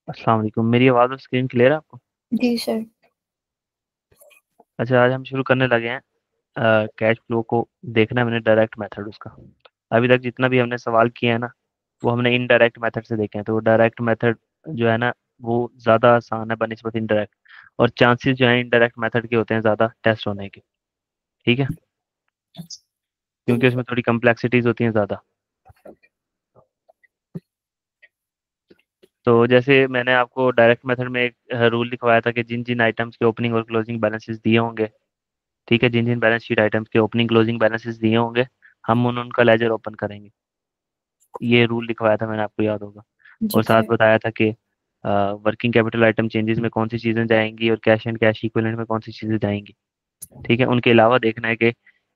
अस्सलाम वालेकुम। मेरी आवाज़ और स्क्रीन क्लियर है आपको? जी सर। अच्छा, आज हम शुरू करने लगे हैं कैश फ्लो को देखना है। मैंने डायरेक्ट मेथड उसका अभी तक जितना भी हमने सवाल किए हैं ना, वो हमने इनडायरेक्ट मेथड से देखे हैं। तो डायरेक्ट मेथड जो है ना, वो ज़्यादा आसान है बनिस्बत इनडायरेक्ट, और चांसेस जो है इनडायरेक्ट मेथड के होते हैं ज़्यादा टेस्ट होने के। ठीक है, क्योंकि उसमें थोड़ी कम्प्लेक्सिटीज होती हैं ज़्यादा। तो जैसे मैंने आपको डायरेक्ट मेथड में एक रूल लिखवाया था कि जिन जिन आइटम्स के ओपनिंग और क्लोजिंग बैलेंसेस दिए होंगे, ठीक है, जिन जिन बैलेंस शीट आइटम्स के ओपनिंग क्लोजिंग बैलेंसेस दिए होंगे, हम उनका लेजर ओपन करेंगे। ये रूल लिखवाया था मैंने, आपको याद होगा। जी और साथ सर। बताया था कि वर्किंग कैपिटल आइटम चेंजेस में कौन सी चीज़ें जाएंगी और कैश एंड कैश इक्विवेलेंट में कौन सी चीज़ें जाएंगी। ठीक है, उनके अलावा देखना है कि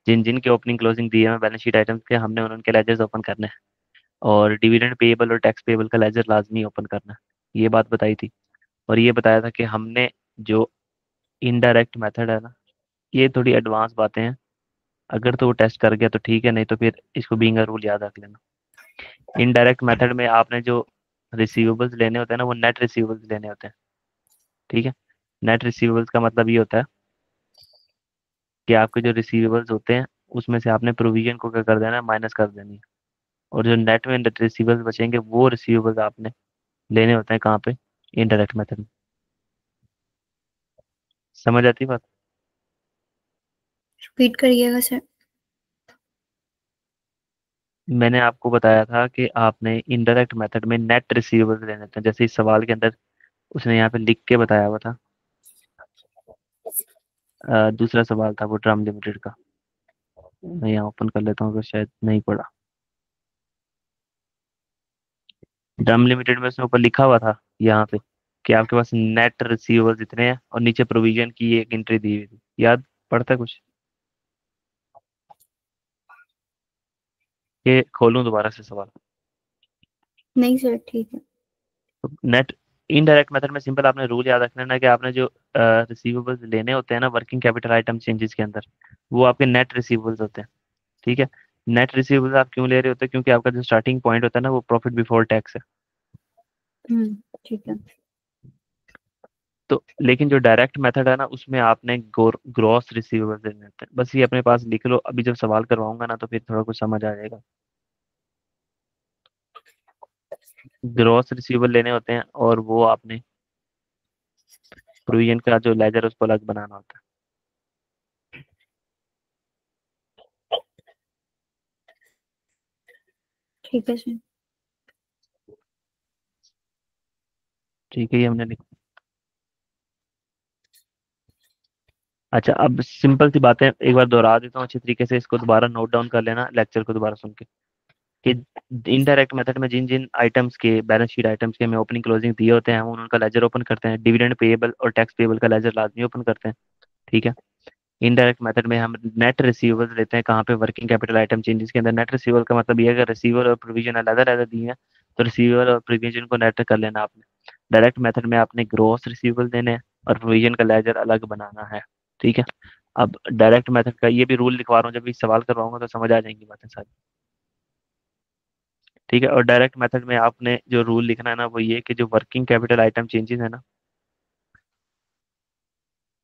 जिन जिन के ओपनिंग क्लोजिंग दिए हैं बैलेंस शीट आइटम्स के, हमने उनके लेजर्स ओपन करने हैं। और डिविडेंड पेएबल और टैक्स पेएबल का लेजर लाजमी ओपन करना है, ये बात बताई थी। और ये बताया था कि हमने जो इनडायरेक्ट मेथड है ना, ये थोड़ी एडवांस बातें हैं। अगर तो वो टेस्ट कर गया तो ठीक है, नहीं तो फिर इसको बीइंग अ रूल याद रख लेना। इनडायरेक्ट मेथड में आपने जो रिसीवेबल्स लेने होते हैं ना, वो नेट रिसीवेबल्स लेने होते हैं। ठीक है, नेट रिसीवेबल्स का मतलब ये होता है कि आपके जो रिसीवेबल्स होते हैं, उसमें से आपने प्रोविजन को क्या कर देना है, माइनस कर देनी है। और जो नेट में नेट रिसीवेबल्स बचेंगे, वो रिसीवेबल्स आपने लेने होते हैं कहाँ पे, इनडायरेक्ट मेथड में। समझ आती बात? रिपीट करिएगा सर। मैंने आपको बताया था कि आपने इनडायरेक्ट मेथड में नेट रिसीवेबल्स लेने होते हैं, जैसे इस सवाल के अंदर उसने यहाँ पे लिख के बताया हुआ था। दूसरा सवाल था वो ड्रम लिमिटेड का। मैं यहाँ ओपन कर लेता हूँ, अगर शायद नहीं पढ़ा। ड्रम लिमिटेड में उसने ऊपर लिखा हुआ था यहाँ पे कि आपके पास नेट रिसीवेबल्स इतने हैं, और नीचे प्रोविजन की एक एंट्री दी हुई थी। याद पड़ता है कुछ? ये खोलूं दोबारा से सवाल? नहीं सर, ठीक है। तो नेट इनडायरेक्ट मेथड में सिंपल आपने रूल याद रखना है ना, कि आपने जो रिसीवेबल्स लेने होते हैं ना वर्किंग कैपिटल आइटम चेंजेस के अंदर, वो आपके नेट रिसीवेबल्स होते हैं। ठीक है, नेट रिसीवेबल्स आप क्यों ले रहे होते हैं? क्योंकि आपका जो स्टार्टिंग पॉइंट होता है ना, वो प्रॉफिट बिफोर टैक्स है। ठीक है। तो लेकिन जो डायरेक्ट मेथड है ना, उसमें आपने ग्रॉस रिसीवेबल्स लेने होते हैं। बस ये अपने पास लिख लो, अभी जब सवाल करवाऊंगा ना तो फिर थोड़ा कुछ समझ आ जाएगा। ग्रॉस रिसीवेबल लेने होते हैं, और वो आपने प्रोविजन का जो लेजर उसको अलग बनाना होता है। ठीक है सर। ठीक है, ये हमने लिख। अच्छा, अब सिंपल सी बातें एक बार दोहरा देता हूँ अच्छी तरीके से, इसको दोबारा नोट डाउन कर लेना लेक्चर को दोबारा सुन के। कि इनडायरेक्ट मेथड में जिन जिन आइटम्स के बैलेंस शीट आइटम्स के हमें ओपनिंग क्लोजिंग दिए होते हैं, हम उनका लेजर ओपन करते हैं। डिविडेंड पेएबल और टैक्स पेएबल का लेजर लाजमी ओपन करते हैं। ठीक है, इनडायरेक्ट मेथड में हम नेट रिसीवेबल्स लेते हैं कहाँ पे, वर्किंग कैपिटल आइटम चेंजेस के अंदर। नेट रिसीवेबल का मतलब ये है कि रिसीवर और प्रोविजन अलग अलग दिए हैं, तो रिसीवर और प्रोविजन को नेट कर लेना आपने। डायरेक्ट मेथड में आपने ग्रॉस रिसीवेबल देने हैं, और प्रोविजन का लेजर अलग बनाना है। ठीक है, अब डायरेक्ट मेथड का ये भी रूल लिखवा रहा हूँ, जब भी सवाल करवाऊंगा तो समझ आ जाएंगी बातें सारी। ठीक है, और डायरेक्ट मेथड में आपने जो रूल लिखना है ना, वो ये कि जो वर्किंग कैपिटल आइटम चेंजेस है ना,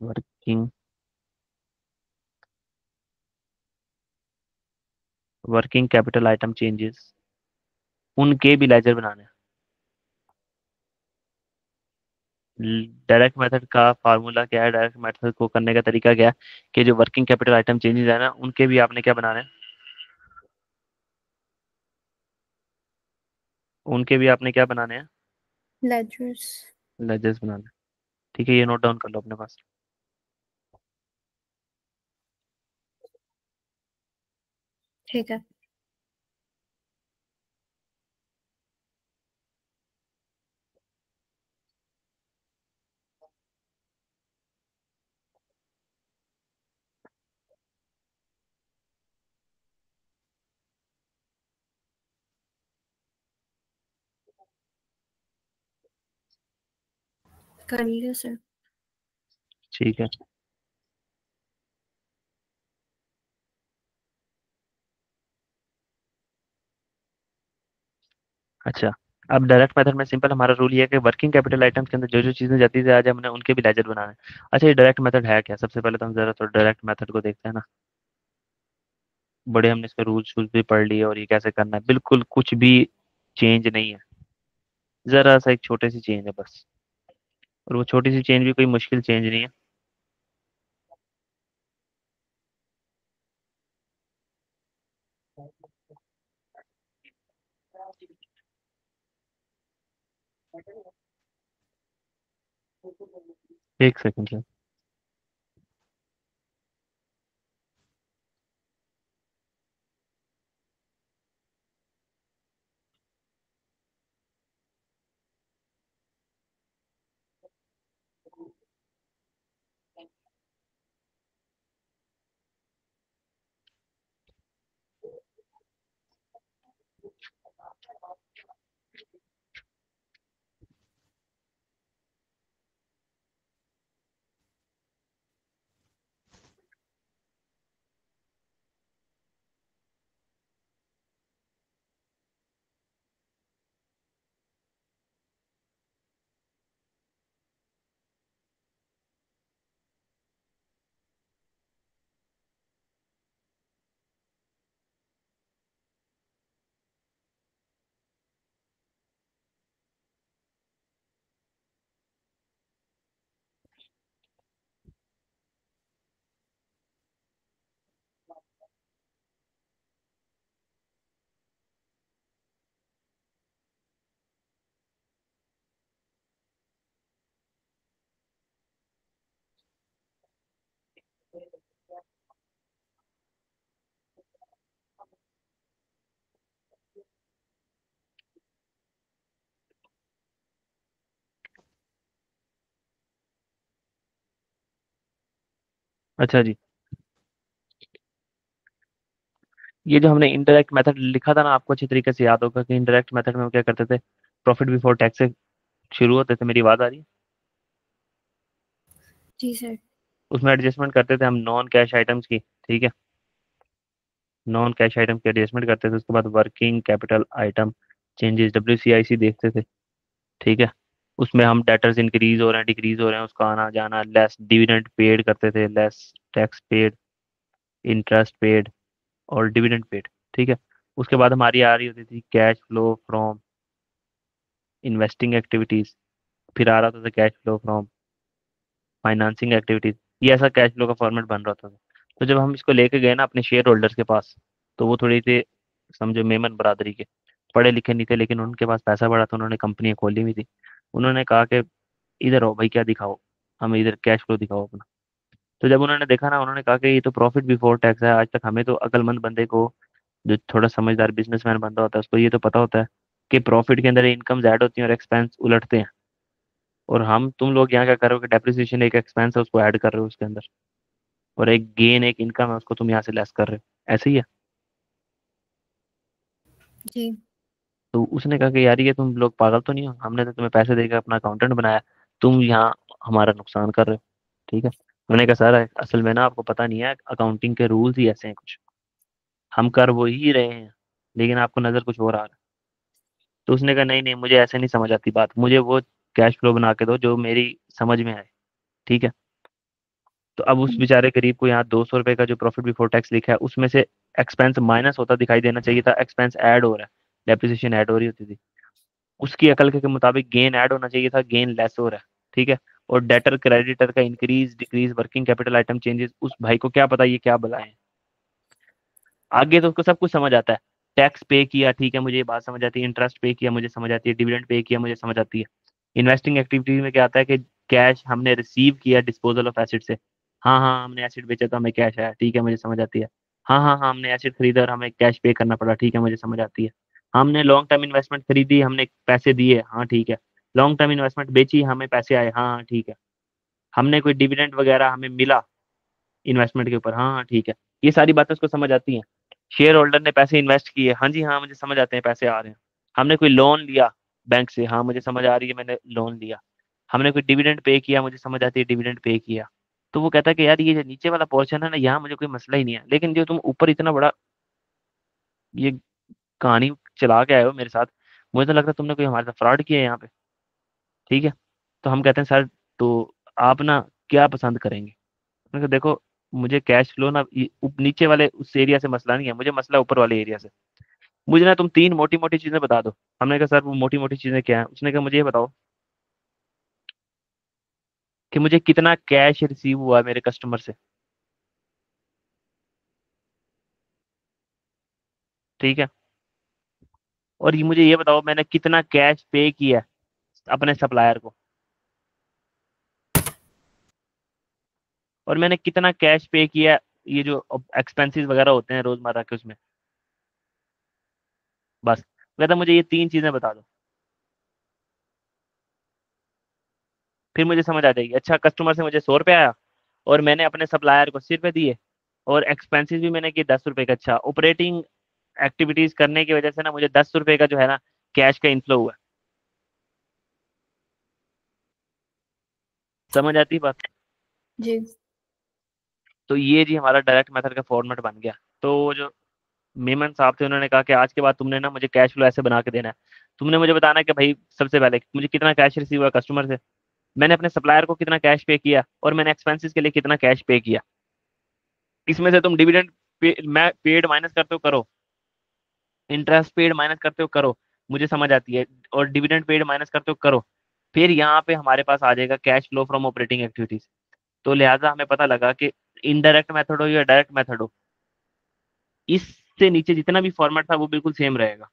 working working capital item changes, उनके भी लेजर बनाने हैं। डायरेक्ट मेथड का फार्मूला क्या है, डायरेक्ट मेथड को करने का तरीका क्या है, कि जो वर्किंग कैपिटल आइटम चेंजेस है ना, उनके भी आपने क्या बनाना है, उनके भी आपने क्या बनाने हैं, लेजर्स। लेजर्स बनाने हैं। ठीक है, ये नोट डाउन कर लो अपने पास। ठीक है। कर लिया सर। ठीक है। अच्छा, अब डायरेक्ट मेथड में सिंपल हमारा रूल ये है कि वर्किंग कैपिटल आइटम्स के अंदर जो जो चीजें जाती है आज हमने उनके भी लेजर बनाना है। अच्छा, ये डायरेक्ट मेथड है क्या? सबसे पहले तो हम जरा थोड़ा डायरेक्ट मेथड को देखते हैं ना। बड़े हमने इसके रूल्स शूल्स भी पढ़ लिए और ये कैसे करना है, बिल्कुल कुछ भी चेंज नहीं है। जरा सा एक छोटी सी चेंज है बस। और वो छोटी सी चेंज भी कोई मुश्किल चेंज नहीं है। एक सेकंड सर। अच्छा जी। ये जो हमने इनडायरेक्ट मेथड लिखा था ना, आपको अच्छी तरीके से याद होगा कि इनडायरेक्ट मेथड में हम क्या करते थे। प्रॉफिट बिफोर टैक्स से शुरू होते थे। मेरी आवाज आ रही है? जी सर। उसमें एडजस्टमेंट करते थे हम नॉन कैश आइटम्स की, ठीक है। नॉन कैश आइटम की एडजस्टमेंट करते थे, उसके बाद working capital item changes WCIC देखते थे, ठीक है। उसमें हम डेटर्स इंक्रीज हो रहे हैं डिक्रीज हो रहे हैं उसका आना जाना, लेस डिविडेंड पेड करते थे, less tax paid, interest paid और डिविडेंड पेड, ठीक है। उसके बाद हमारी आ रही होती थी cash flow from investing activities. फिर आ रहा था cash flow from financing activities. ये ऐसा कैश फ्लो का फॉर्मेट बन रहा था। तो जब हम इसको लेके गए ना अपने शेयर होल्डर्स के पास, तो वो थोड़ी थे, समझो मेमन बरादरी के, पढ़े लिखे नहीं थे लेकिन उनके पास पैसा बड़ा था, उन्होंने कंपनियां खोली हुई थी। उन्होंने कहा कि इधर आओ भाई, क्या दिखाओ, हमें इधर कैश फ्लो दिखाओ अपना। तो जब उन्होंने देखा ना, उन्होंने कहा कि ये तो प्रॉफिट बिफोर टैक्स है। आज तक हमें तो अक्लमंद बंदे को, जो थोड़ा समझदार बिजनेसमैन बंदा होता है, उसको ये तो पता होता है कि प्रॉफिट के अंदर इनकम्स ऐड होती हैं और एक्सपेंस उलटते हैं। और हम तुम लोग यहाँ क्या कर रहे हो कि डेप्रिसिएशन एक एक्सपेंस है उसको ऐड कर रहे हो उसके अंदर, और एक गेन एक इनकम है उसको तुम यहाँ से लेस कर रहे हो, ऐसे ही है। जी। तो उसने कहा कि यार ये तुम लोग पागल तो नहीं हो, हमने तो तुम्हें पैसे देकर अपना अकाउंटेंट बनाया, तुम यहाँ हमारा नुकसान कर रहे हो, ठीक है। मैंने कहा सर असल में ना आपको पता नहीं है, अकाउंटिंग के रूल्स ही ऐसे हैं कुछ, हम कर वो ही रहे हैं लेकिन आपको नजर कुछ और आ रहा है। तो उसने कहा नहीं नहीं, मुझे ऐसे नहीं समझ आती बात, मुझे वो कैश फ्लो बना के दो जो मेरी समझ में आए, ठीक है। तो अब उस बेचारे गरीब को यहाँ 200 रुपए का जो प्रॉफिट बिफोर टैक्स लिखा है उसमें से एक्सपेंस माइनस होता दिखाई देना चाहिए था, एक्सपेंस ऐड हो रहा है, डेप्रिसिएशन ऐड हो रही होती थी। उसकी अकल के मुताबिक गेन ऐड होना चाहिए था, गेन लेस हो रहा है, ठीक है। और डेटर क्रेडिटर का increase decrease working capital item changes, उस भाई को क्या पता ये क्या बुलाए। आगे तो उसको सब कुछ समझ आता है। टैक्स पे किया, ठीक है, मुझे ये बात समझ आती है। इंटरेस्ट पे किया मुझे समझ आती है। डिविडेंड पे किया मुझे समझ आती है। इन्वेस्टिंग एक्टिविटी में क्या आता है कि कैश हमने रिसीव किया डिस्पोजल ऑफ एसिड से। हाँ हाँ, हमने एसिड बेचा तो हमें कैश आया, ठीक है, मुझे समझ आती है। हाँ हाँ हाँ, हमने एसिड खरीदा और हमें कैश पे करना पड़ा, ठीक है, मुझे समझ आती है। हमने लॉन्ग टर्म इन्वेस्टमेंट खरीदी, हमने पैसे दिए, हाँ ठीक है। लॉन्ग टर्म इन्वेस्टमेंट बेची, हमें पैसे आए, हाँ हाँ ठीक है। हमने कोई डिविडेंड वगैरह हमें मिला इन्वेस्टमेंट के ऊपर, हाँ हाँ ठीक है। ये सारी बातें उसको समझ आती हैं। शेयर होल्डर ने पैसे इन्वेस्ट किए, हाँ जी हाँ मुझे समझ आते हैं पैसे आ रहे हैं। हमने कोई लोन लिया बैंक से, हाँ मुझे समझ आ रही है मैंने लोन लिया। हमने कोई डिविडेंड पे किया, मुझे समझ आती है डिविडेंड पे किया। तो वो कहता है कि यार ये जो नीचे वाला पोर्शन है ना, यहाँ मुझे कोई मसला ही नहीं है, लेकिन जो तुम ऊपर इतना बड़ा ये कहानी चला के आए हो मेरे साथ, मुझे तो लगता है तुमने कोई हमारे साथ फ्रॉड किया है यहाँ पे। ठीक है। तो हम कहते हैं सर, तो आप ना क्या पसंद करेंगे? मैंने कहा देखो, मुझे कैश फ्लो ना नीचे वाले उस एरिया से मसला नहीं है, मुझे मसला ऊपर वाले एरिया से। मुझे ना तुम तीन मोटी मोटी चीजें बता दो। हमने कहा सर वो मोटी मोटी चीजें क्या है? उसने कहा मुझे ये बताओ कि मुझे कितना कैश रिसीव हुआ है मेरे कस्टमर से। ठीक है। और ये मुझे ये बताओ मैंने कितना कैश पे किया है अपने सप्लायर को, और मैंने कितना कैश पे किया है ये जो एक्सपेंसेस वगैरह होते हैं रोजमर्रा के उसमें। बस कहता मुझे ये तीन चीजें बता दो, फिर मुझे समझ आ जाएगी। अच्छा, कस्टमर से मुझे 100 रुपये आया और मैंने अपने सप्लायर को 80 रुपये दिए, और एक्सपेंसेस भी मैंने किए 10 रुपये का। अच्छा, ऑपरेटिंग एक्टिविटीज करने की वजह से ना मुझे 10 रुपये का जो है ना कैश का इनफ्लो हुआ। समझ आती है बात? जी। तो ये जी हमारा डायरेक्ट मेथड का फॉर्मेट बन गया। तो वो जो मेमन साहब थे उन्होंने कहा कि आज के बाद तुमने ना मुझे कैश फ्लो ऐसे बना के देना है। तुमने मुझे बताना है कि भाई सबसे पहले मुझे कितना कैश रिसीव हुआ कस्टमर से, मैंने अपने सप्लायर को कितना कैश पे किया, और मैंने एक्सपेंसेस के लिए कितना कैश पे किया। इसमें से तुम डिविडेंड पेड माइनस करते हो करो, इंटरेस्ट पेड माइनस करते हो करो, मुझे समझ आती है। और डिविडेंड पेड माइनस करते हो करो। फिर यहाँ पे हमारे पास आ जाएगा cash flow from operating activities. तो लिहाजा हमें पता लगा कि इनडायरेक्ट मेथड हो या डायरेक्ट मेथड हो, इससे नीचे जितना भी फॉर्मेट था वो बिल्कुल सेम रहेगा।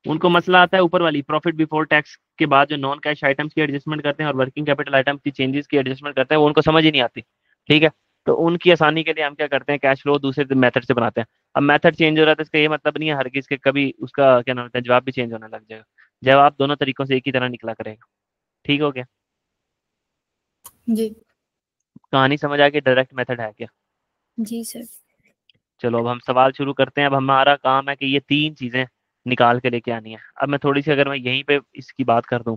उनको मसला आता है ऊपर वाली प्रॉफिट बिफोर टैक्स के बाद जो नॉन कैश आइटम्स की एडजस्टमेंट करते हैं और वर्किंग कैपिटल आइटम्स की चेंजेस की एडजस्टमेंट करते हैं, वो उनको समझ ही नहीं आती। ठीक है। तो उनकी आसानी के लिए हम क्या करते हैं, कैश फ्लो दूसरे मेथड से बनाते हैं। अब मेथड चेंज हो रहा है तो इसका ये मतलब नहीं है हर किसी के कभी उसका क्या नाम होता है जवाब भी चेंज होने लग जाएगा। जवाब दोनों तरीकों से एक ही तरह निकला करेगा। ठीक हो गया? जी। कहानी समझ आ गई डायरेक्ट मेथड है क्या? जी सर। चलो अब हम सवाल शुरू करते हैं। अब हमारा काम है कि ये तीन चीजें निकाल के लेके आनी है। अब मैं थोड़ी सी अगर मैं यहीं पे इसकी बात कर दूं,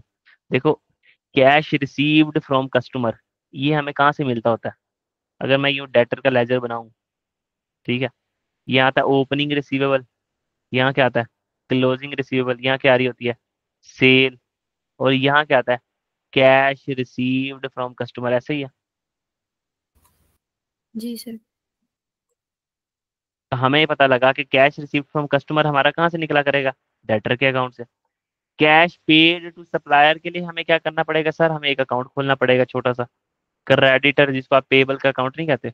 देखो, कैश रिसीव्ड फ्रॉम कस्टमर, ये हमें कहाँ से मिलता होता है? अगर मैं यूँ डेटर का लेजर बनाऊं, ठीक है, ये आता है ओपनिंग रिसीवेबल, यहाँ क्या आता है क्लोजिंग रिसीवेबल, यहाँ क्या आ रही होती है सेल, और यहाँ क्या आता है कैश रिसीव्ड फ्रॉम कस्टमर। ऐसे ही है। जी सर। तो हमें पता लगा कि कैश रिसीव्ड फ्रॉम कस्टमर हमारा कहाँ से निकला करेगा, डेटर के अकाउंट से। कैश पेड टू सप्लायर के लिए हमें क्या करना पड़ेगा सर, हमें एक अकाउंट खोलना पड़ेगा छोटा सा, क्रेडिटर, जिसको आप पेबल का अकाउंट नहीं कहते,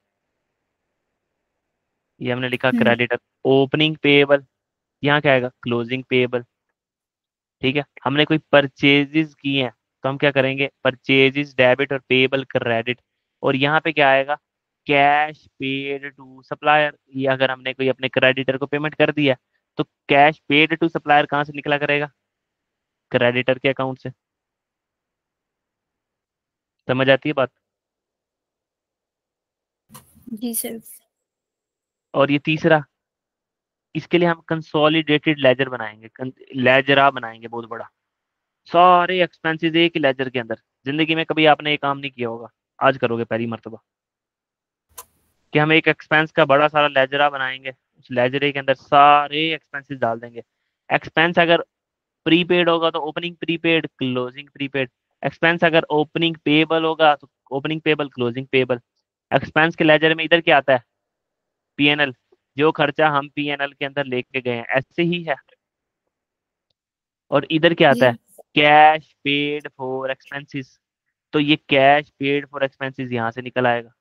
ये हमने लिखा हम्म। क्रेडिटर। ओपनिंग पेबल, यहाँ क्या आएगा क्लोजिंग पेबल। ठीक है। हमने कोई परचेजेस किए हैं तो हम क्या करेंगे, परचेजेस डेबिट और पेबल क्रेडिट। और यहाँ पे क्या आएगा, कैश पेड टू सप्लायर। ये अगर हमने कोई अपने क्रेडिटर को पेमेंट कर दिया तो कैश पेड टू सप्लायर कहाँ से निकला करेगा, क्रेडिटर के अकाउंट से। समझ आती है बात? जी सर। और ये तीसरा, इसके लिए हम कंसोलिडेटेड लेजर बनाएंगे, लेजरा बनाएंगे बहुत बड़ा, सारे एक्सपेंसेस एक ही लेजर के अंदर। जिंदगी में कभी आपने ये काम नहीं किया होगा, आज करोगे पहली मर्तबा, कि हम एक एक्सपेंस का बड़ा सारा लेजरा बनाएंगे, उस लेजरे के अंदर सारे एक्सपेंसेस डाल देंगे। एक्सपेंस अगर प्रीपेड होगा तो opening prepaid closing prepaid, expense अगर ओपनिंग पेबल होगा तो opening payable closing payable. Expense के लेजर में इधर क्या आता है, पीएनएल, जो खर्चा हम पीएनएल के अंदर लेके गए हैं ऐसे ही है। और इधर क्या आता है, जी। कैश पेड फॉर एक्सपेंसेस, तो ये कैश पेड फॉर एक्सपेंसेस यहाँ से निकल आएगा।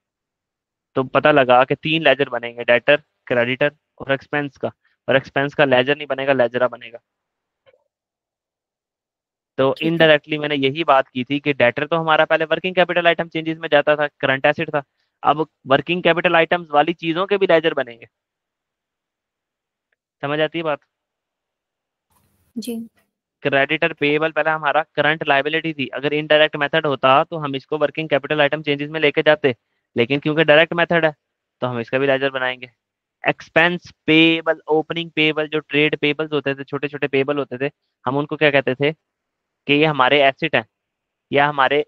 तो पता लगा कि तीन लेजर बनेंगे, डेटर, क्रेडिटर और एक्सपेंस का। और एक्सपेंस का लेजर नहीं बनेगा, लेजरा बनेगा। तो ठीक है। इनडायरेक्टली मैंने यही बात की थी कि डेटर तो हमारा पहले वर्किंग कैपिटल आइटम चेंजेस में जाता था, करंट एसेट था। अब वर्किंग कैपिटल आइटम्स वाली चीजों के भी लेजर बनेंगे। समझ आती है बात? जी। क्रेडिटर पेएबल पहले हमारा करंट लायबिलिटी थी, अगर इनडायरेक्ट मेथड होता तो हम इसको वर्किंग कैपिटल आइटम चेंजेस में लेके जाते, लेकिन क्योंकि डायरेक्ट मेथड है तो हम इसका भी लेजर बनाएंगे। एक्सपेंस पेएबल, ओपनिंग पेएबल, जो ट्रेड पेएबल्स होते थे, छोटे छोटे पेएबल होते थे, हम उनको क्या कहते थे कि ये हमारे एसेट हैं, या हमारे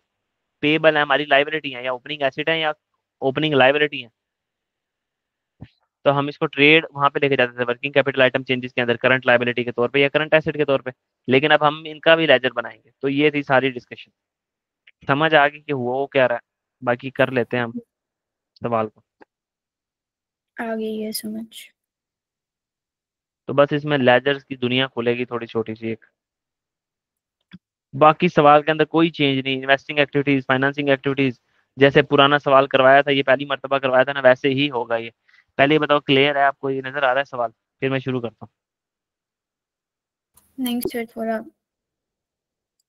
पेएबल है, हमारी लाइबिलिटी है, या ओपनिंग एसेट है, या ओपनिंग लाइबिलिटी है। तो हम इसको ट्रेड वहां पे लेके जाते थे वर्किंग कैपिटल आइटम चेंजेस के अंदर, करंट लायबिलिटी के तौर पे या करंट एसेट के तौर पे। लेकिन अब हम इनका भी लेजर बनाएंगे। तो ये थी सारी डिस्कशन। समझ आ गई कि वो क्या रहा है? बाकी कर लेते हैं हम सवाल को। आ गई है समझ। तो बस इसमें लेजर्स की दुनिया खुलेगी थोड़ी छोटी सी एक। बाकी सवाल के अंदर कोई चेंज नहीं, इन्वेस्टिंग एक्टिविटीज, फाइनेंसिंग एक्टिविटीज, जैसे पुराना सवाल करवाया था, ये पहली मर्तबा करवाया था ना, वैसे ही होगा ये। पहले ये बताओ, क्लियर है आपको? ये नजर आ रहा है सवाल? फिर मैं शुरू करता नहीं सर, थोड़ा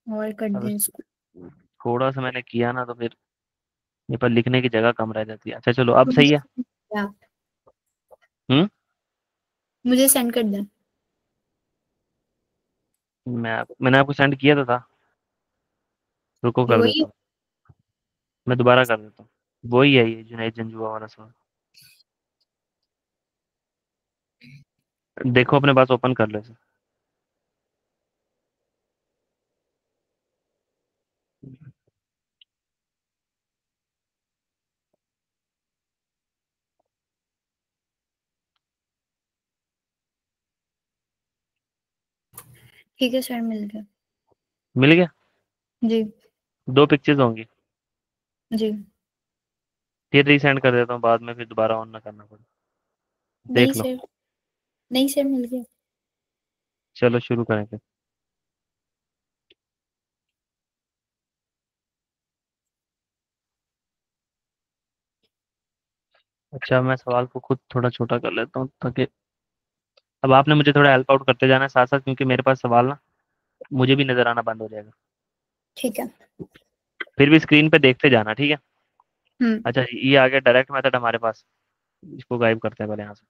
और कर हूँ। अब दें इसको। थोड़ा सा मैंने किया ना, तो फिर ये पर लिखने की जगह कम रह जाती है। अच्छा चलो, अब मुझे सही है। send कर दें आप। हम्म। मुझे सेंड कर दें। मैंने आपको सेंड किया तो था। रुको ये कर वही देता हूँ। मैं दोबारा कर देता हूँ। वही है ये जुनैद जंजुआ वाला सवाल। देखो अपने पास ओपन कर लो इसे। ठीक है सर, मिल गया। मिल गया? जी। दो पिक्चर्स होंगी। जी। फिर रीसेंड कर देता हूँ बाद में, फिर दोबारा ऑन ना करना पड़े। नहीं देख लो। सर। नहीं सर, मिल गया। चलो शुरू करें फिर। अच्छा, मैं सवाल को खुद थोड़ा छोटा कर लेता हूँ ताकि अब आपने मुझे थोड़ा हेल्प आउट करते जाना है साथ साथ, क्योंकि मेरे पास सवाल ना मुझे भी नजर आना बंद हो जाएगा। ठीक है। फिर भी स्क्रीन पे देखते जाना, ठीक है? हम्म। अच्छा जी, ये आ गया डायरेक्ट मेथड हमारे पास। इसको गायब करते हैं पहले यहाँ से।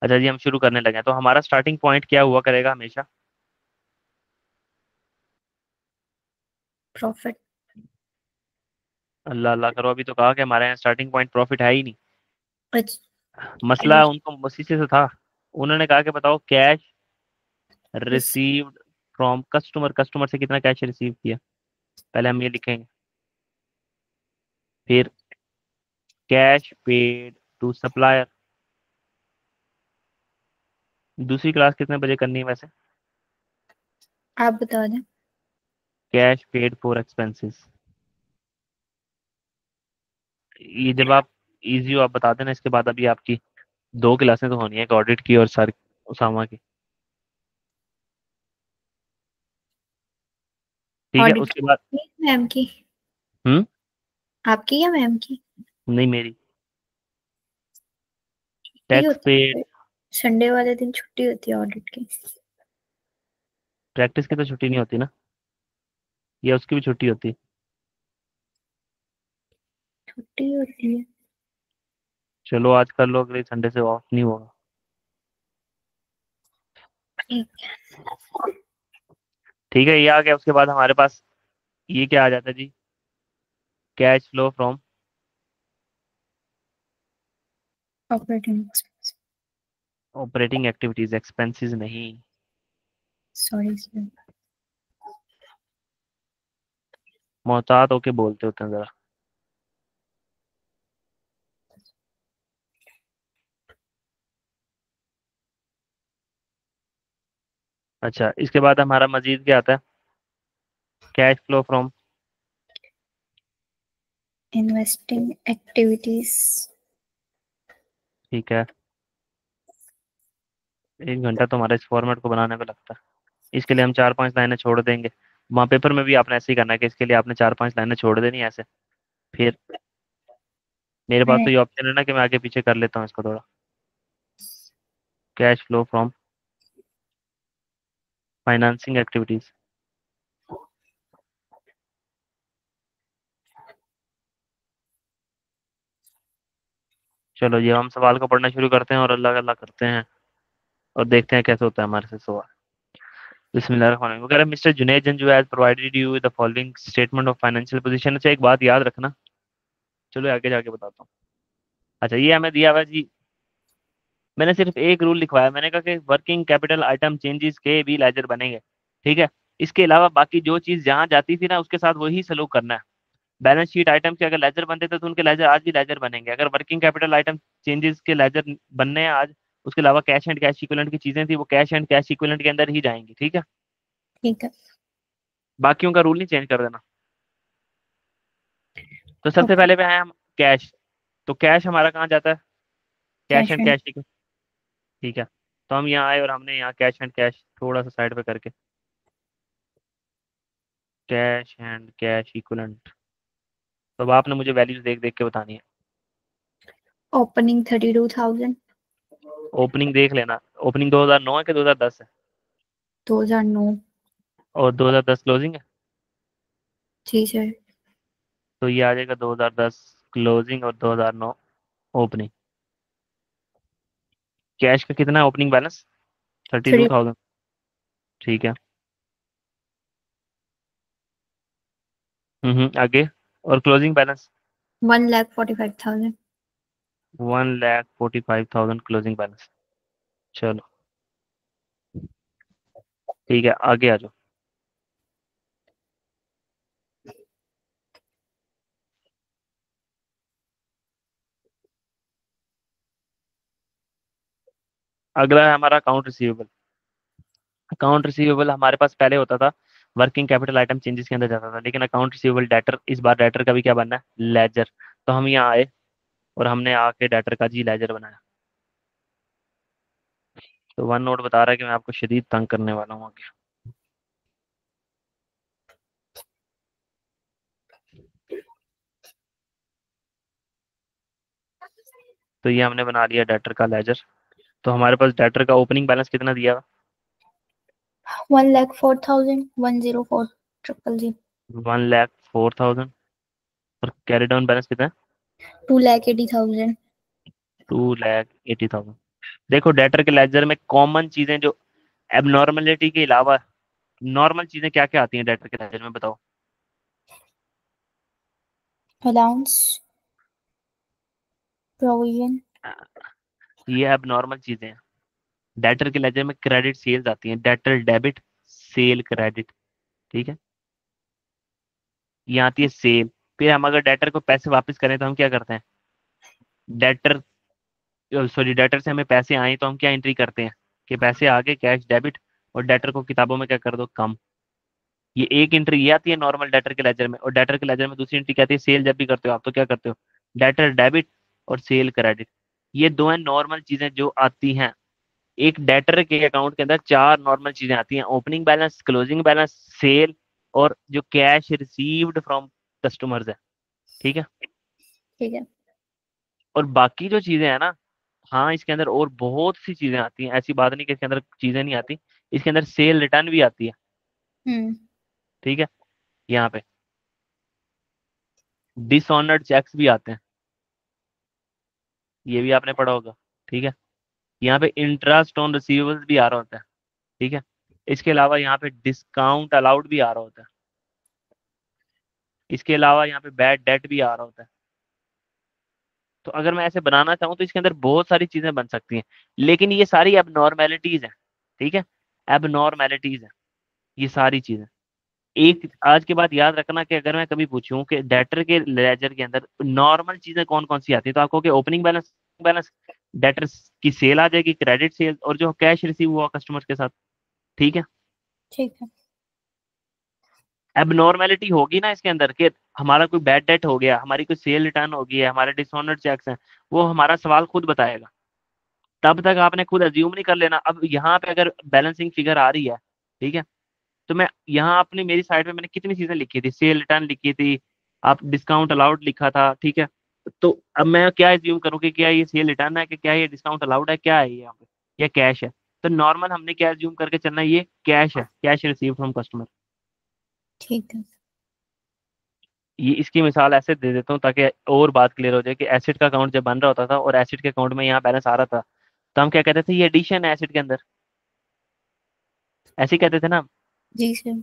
अच्छा जी, हम शुरू करने लगे हैं। तो हमारा स्टार्टिंग पॉइंट क्या हुआ करेगा हमेशा? प्रॉफिट। अल्लाह अल्लाह करो, अभी तो कहा कि हमारे यहाँ स्टार्टिंग पॉइंट प्रॉफिट है ही नहीं। अच्छा। मसला चलिए। उनको उसी से था। उन्होंने कहा कि बताओ कैश इस रिसीव्ड फ्रॉम कस्टमर, कस्टमर से कितना कैश रिसीव किया। पहले हम ये लिखेंगे। फिर कैश पेड टू सप्लायर। दूसरी क्लास कितने बजे करनी है वैसे? आप बता दें। Cash paid for expenses. ये जब आप इजी हो आप बता देना। इसके बाद अभी आपकी दो क्लासें तो होनी है, एक ऑडिट की और सर उसामा की। ठीक है, ऑडिट उसके बाद। की मैम की? हम्म। आपकी या मैम की? नहीं, मेरी। छुट्टी टैक्स होती पेड। है। संडे वाले दिन छुट्टी होती है ऑडिट की। प्रैक्टिस की तो छुट्टी नहीं होती ना, या उसकी भी छुट्टी होती है? छुट्टी होती है। चलो आज कर लो, अगले संडे से ऑफ नहीं होगा। ठीक। ठीक है, ये आ गया। उसके बाद हमारे पास ये क्या आ जाता है जी? Cash flow from operating expense. Operating activities, expenses नहीं। Sorry sir. मोहतात होके बोलते होते हैं जरा। अच्छा, इसके बाद हमारा मजीद क्या आता है? Cash flow from. Investing activities. ठीक है। 1 घंटा तो हमारा इस फॉर्मेट को बनाने में लगता है। इसके लिए हम 4-5 लाइनें छोड़ देंगे। वहाँ पेपर में भी आपने ऐसे ही करना है कि इसके लिए आपने 4-5 लाइनें छोड़ देनी है ऐसे। फिर मेरे पास मैं तो ये ऑप्शन है ना कि मैं आगे पीछे कर लेता हूँ इसको थोड़ा। Cash flow from financing activities. चलो, ये हम सवाल को पढ़ना शुरू करते हैं और अल्लाह अल्लाह करते हैं और देखते हैं कैसे होता है हमारे से सवाल। बिस्मिल्लाहिर्रहमानिर्रहीम। वगैरह mister Junaid Janju has provided you with the following statement of financial position. अच्छा, एक बात याद रखना। चलो आगे जाके बताता हूँ। अच्छा, ये हमें दिया हुआ है जी। मैंने सिर्फ एक रूल लिखवाया। मैंने कहा कि वर्किंग कैपिटल आइटम चेंजेस के भी लेजर बनेंगे। ठीक है। इसके अलावा बाकी जो चीज जहां जाती थी ना उसके साथ वही सलूक करना है। बैलेंस शीट आइटम के अगर लेजर बनते थे तो उनके लेजर आज भी लेजर बनेंगे। अगर वर्किंग कैपिटल आइटम चेंजेस के लेजर बनने हैं आज, उसके अलावा कैश एंड कैश इक्विवेलेंट की चीजें थी वो कैश एंड कैश इक्विवेलेंट के अंदर ही जाएंगी। ठीक है, ठीक है। बाकियों का रूल नहीं चेंज कर देना। तो सबसे ओके। पहले पे है हम कैश। तो कैश हमारा कहाँ जाता है? Cash cash and and. Cash. ठीक है, तो हम यहाँ आए और हमने यहाँ कैश एंड कैश थोड़ा सा साइड पे करके कैश एंड कैश इक्विवेलेंट। तो अब आपने मुझे वैल्यूज देख देख के बतानी है। ओपनिंग 32,000। ओपनिंग देख लेना, ओपनिंग 2009 है कि 2010 है? 2009। और 2010 क्लोजिंग है। जी सर। तो ये आ जाएगा 2010 क्लोजिंग और 2009 ओपनिंग। कैश का कितना है opening balance? Thirty two 3। Thousand ठीक है। आगे। और क्लोजिंग बैलेंस? 1,45,000। 1,45,000 closing balance. चलो ठीक है, आगे आ जाओ। अगला है हमारा अकाउंट रिसीवेबल। अकाउंट रिसीवेबल हमारे पास पहले होता था, वर्किंग कैपिटल आइटम चेंजेस के अंदर जाता था, लेकिन अकाउंट रिसीवेबल डेटर, इस बार डेटर का भी क्या बनना है? लेजर। तो हम यहाँ आए और हमने आके डेटर का जी लेजर बनाया। तो वन नोट बता रहा है कि मैं आपको शदीद तंग करने वाला हूँ आगे। तो ये हमने बना लिया डेटर का लेजर। तो हमारे पास डेटर का ओपनिंग बैलेंस कितना दिया हुआ? 1,04,000। 1,04,000। 1,04,000। और कैरी डाउन बैलेंस कितना है? 2,80,000। 2,80,000। देखो डेटर के लेजर में कॉमन चीजें जो एबनॉर्मलिटी के अलावा नॉर्मल चीजें क्या क्या आती हैं डेटर के लेजर में, बताओ। अलाउंस। प्रोविजन। ये अब नॉर्मल चीजें हैं। डेटर के लेजर में क्रेडिट सेल्स आती हैं, डेटर डेबिट, सेल क्रेडिट। ठीक है, ये आती है सेल। फिर हम अगर डेटर को पैसे वापस करें तो हम क्या करते हैं? डेटर, सॉरी, डेटर से हमें पैसे आए तो हम क्या एंट्री करते हैं कि पैसे आ गए, कैश डेबिट, और डेटर को किताबों में क्या कर दो, कम। ये एक एंट्री ये आती है नॉर्मल डेटर के लेजर में। और डेटर के लेजर में दूसरी एंट्री क्या आती है? सेल जब भी करते हो आप तो क्या करते हो? डेटर डेबिट और सेल क्रेडिट। ये दो है नॉर्मल चीजें जो आती हैं। एक डेटर के अकाउंट के अंदर चार नॉर्मल चीजें आती हैं: opening balance, closing balance, sale, और जो कैश रिसीव्ड फ्रॉम कस्टमर्स है। ठीक है, ठीक है। और बाकी जो चीजें हैं ना, हाँ इसके अंदर और बहुत सी चीजें आती हैं, ऐसी बात नहीं कि इसके अंदर चीजें नहीं आती। इसके अंदर सेल रिटर्न भी आती है। हम्म। ठीक है, यहाँ पे डिसऑनर्ड चेक्स भी आते हैं, ये भी आपने पढ़ा होगा। ठीक है, यहाँ पे इंटरेस्ट ऑन रिसीवेबल्स भी आ रहा होता है। ठीक है, इसके अलावा यहाँ पे डिस्काउंट अलाउड भी आ रहा होता है। इसके अलावा यहाँ पे बैड डेट भी आ रहा होता है। तो अगर मैं ऐसे बनाना चाहूँ तो इसके अंदर बहुत सारी चीजें बन सकती हैं, लेकिन ये सारी एबनॉर्मेलिटीज हैं। ठीक है, एबनॉर्मेलिटीज हैं ये सारी चीजें। एक आज के बाद याद रखना कि अगर मैं कभी पूछूं कि डेटर के लेजर के अंदर नॉर्मल चीजें कौन कौन सी आती है, तो आपको ओपनिंग बैलेंस, बैलेंस, डेटर की सेल आ जाएगी, क्रेडिट सेल, और जो कैश रिसीव हुआ कस्टमर के साथ। ठीक है, ठीक है। एबनॉर्मेलिटी होगी ना इसके अंदर कि हमारा कोई बैड डेट हो गया, हमारी कोई सेल रिटर्न हो गई है, हमारे डिसऑनर्ड चेक्स हैं, वो हमारा सवाल खुद बताएगा। तब तक आपने खुद अज्यूम नहीं कर लेना। अब यहाँ पे अगर बैलेंसिंग फिगर आ रही है, ठीक है, तो मैं यहाँ अपनी मेरी साइड में मैंने कितनी चीजें लिखी थी, सेल रिटर्न लिखी थी, आप डिस्काउंट अलाउड लिखा था। ठीक है, तो अब मैं क्या एज्यूम करूँ कि क्या ये सेल रिटर्न है, कि क्या ये डिस्काउंट अलाउड है, क्या है ये यहाँ पे, या कैश है? तो नॉर्मल हमने क्या एज्यूम करके चलना है, ये कैश है, कैश रिसीव फ्रॉम कस्टमर। ठीक है। ये इसकी मिसाल ऐसे दे देता हूँ ताकि और बात क्लियर हो जाए कि एसिड का अकाउंट जब बन रहा होता था और एसिड के अकाउंट में यहाँ बैलेंस आ रहा था, तो हम क्या कहते थे? ये एडिशन है एसिड के अंदर, ऐसे ही कहते थे ना। जी सर।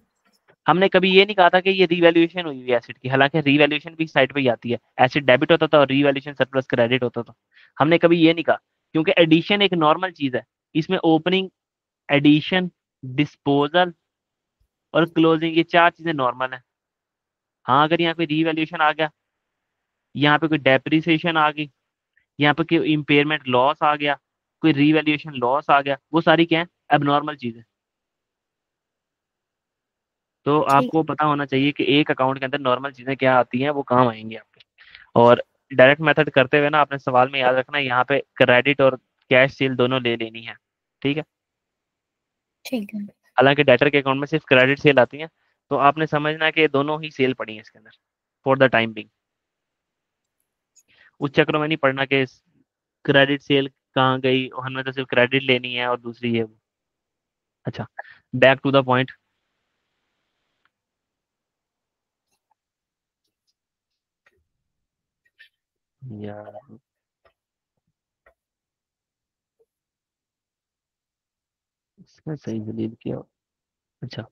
हमने कभी ये नहीं कहा था कि ये रीवैल्यूएशन हुई हुई है एसिड की, हालांकि रीवैल्यूएशन भी साइड पे ही आती है। एसिड डेबिट होता था और रीवैल्यूएशन सरप्लस क्रेडिट होता था। हमने कभी ये नहीं कहा, क्योंकि एडिशन एक नॉर्मल चीज है। इसमें ओपनिंग, एडिशन, डिस्पोजल और क्लोजिंग, ये चार चीजें नॉर्मल है। हाँ, अगर यहाँ पे रीवैल्यूएशन आ गया, यहाँ पे कोई डेप्रिसिएशन आ गई, यहाँ पे कोई इम्पेयरमेंट लॉस आ गया, कोई रीवैल्यूएशन लॉस आ गया, वो सारी क्या है, एबनॉर्मल चीजें। तो ठीक। आपको पता होना चाहिए कि एक अकाउंट के अंदर नॉर्मल चीजें क्या आती हैं, वो काम आएंगी आपके। और डायरेक्ट मेथड करते हुए ना, अपने सवाल में याद रखना, यहाँ पे क्रेडिट और कैश सेल दोनों ले लेनी है। ठीक है। ठीक है। हालांकि डेटर के अकाउंट में सिर्फ क्रेडिट सेल आती है, तो आपने समझना है कि दोनों ही सेल पड़ी है इसके अंदर, फॉर द टाइम बिंग। उस चक्रों में नहीं पड़ना कि क्रेडिट सेल कहाँ गई, और हमें तो सिर्फ क्रेडिट लेनी है और दूसरी है वो। अच्छा, बैक टू द पॉइंट। यार, इसमें सही दलील किया। अच्छा,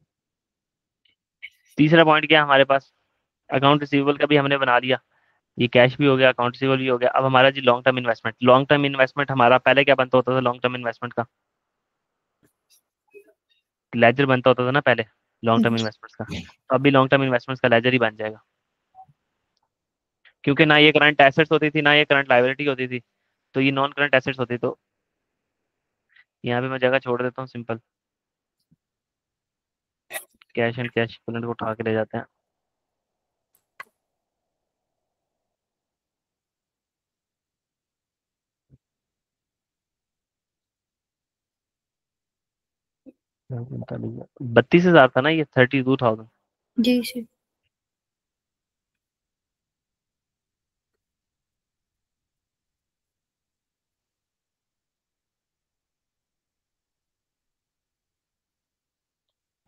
तीसरा पॉइंट क्या है हमारे पास, अकाउंट रिसीवेबल का भी हमने बना लिया, ये कैश भी हो गया, अकाउंट रिसीवेबल भी हो गया। अब हमारा जी long term investment, long term investment हमारा पहले क्या बनता होता था, लॉन्ग टर्म इन्वेस्टमेंट का लेजर बनता होता था ना पहले, लॉन्ग टर्म इन्वेस्टमेंट्स का। तो अब भी लॉन्ग टर्म इन्वेस्टमेंट्स का लेजर ही बन जाएगा, क्योंकि ना ये करंट एसेट्स होती थी, ना ये करंट लाइबिलिटी होती थी, तो ये नॉन करंट एसेट्स होती। तो यहाँ पे मैं जगह छोड़ देता हूँ simple, cash and cash equivalent को उठा के ले जाते हैं। उनतालीस, 32,000 था ना ये, 32,000। जी सर।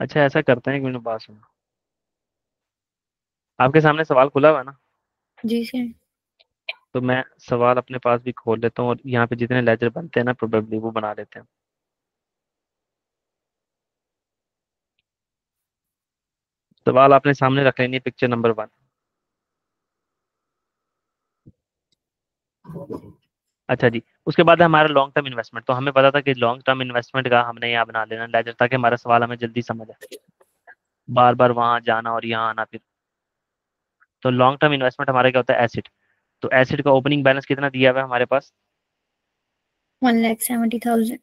अच्छा, ऐसा करते हैं, एक मिनट बात सुनो, आपके सामने सवाल खुला हुआ है ना, जी सर। तो मैं सवाल अपने पास भी खोल लेता हूँ, और यहाँ पे जितने लेजर बनते हैं ना प्रोबेबली वो बना लेते हैं। सवाल आपने सामने रख लेनी है, पिक्चर नंबर 1। अच्छा जी, उसके बाद है हमारा लॉन्ग टर्म इन्वेस्टमेंट। तो हमें पता था कि लॉन्ग टर्म इन्वेस्टमेंट का हमने यहाँ बना लेना लेजर, ताकि हमारा सवाल हमें जल्दी समझ आए, बार बार वहां जाना और यहाँ आना फिर। तो लॉन्ग टर्म इन्वेस्टमेंट हमारा क्या होता है, एसिड। तो एसिड का ओपनिंग बैलेंस कितना दिया हुआ है हमारे पास, 1,70,000।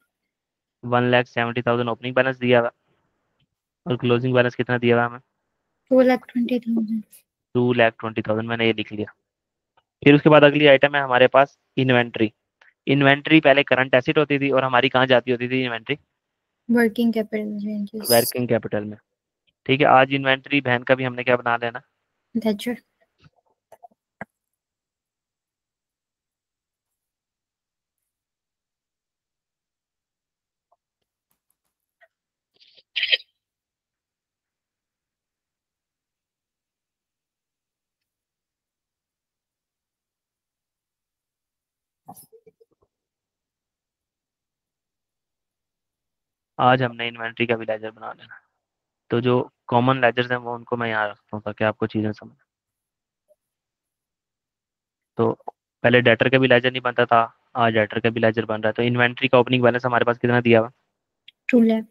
1,70,000 ओपनिंग बैलेंस दिया हुआ है, और क्लोजिंग बैलेंस कितना दिया हुआ है हमें, 2,20,000। 2,20,000। मैंने ये लिख लिया। फिर उसके बाद अगली आइटम है हमारे पास इन्वेंट्री। इन्वेंट्री पहले करंट एसिड होती थी, और हमारी कहाँ जाती होती थी inventory, working capital ranges. Working capital में। ठीक है, आज इन्वेंट्री बहन का भी हमने क्या बना लेना, लेजर। आज हमने इन्वेंट्री का भी लेजर बना लेना। तो जो कॉमन लेजर्स हैं वो उनको मैं यहाँ रखता हूँ, ताकि आपको चीज़ें समझ। तो पहले डेटर का भी लेजर नहीं बनता था, आज डेटर का भी लेजर बन रहा है। तो इन्वेंट्री का ओपनिंग बैलेंस हमारे पास कितना दिया हुआ, 2 लाख।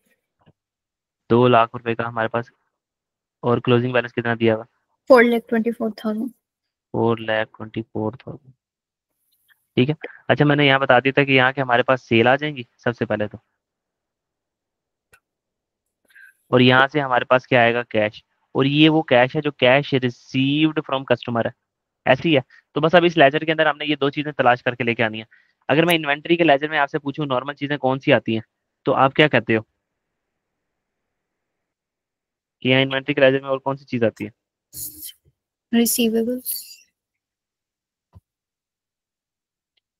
2 लाख रुपए का हमारे पास, और क्लोजिंग बैलेंस कितना दिया हुआ, 4,24,000। 4,24,000। ठीक है। अच्छा, मैंने यहाँ बता दिया था कि यहाँ के हमारे पास सेल आ जाएंगी सबसे पहले तो, और यहाँ से हमारे पास क्या आएगा, कैश। और ये वो कैश है जो कैश रिसीव्ड फ्रॉम कस्टमर है, ऐसी है। तो बस अब इस लेजर के अंदर हमने ये दो चीजें तलाश करके लेके आनी है। अगर मैं इन्वेंट्री के लेजर में आपसे पूछूं नॉर्मल चीजें कौन सी आती हैं, तो आप क्या कहते हो कि यहाँ इन्वेंट्री के लेजर में और कौन सी चीज आती है, रिसीवेबल्स।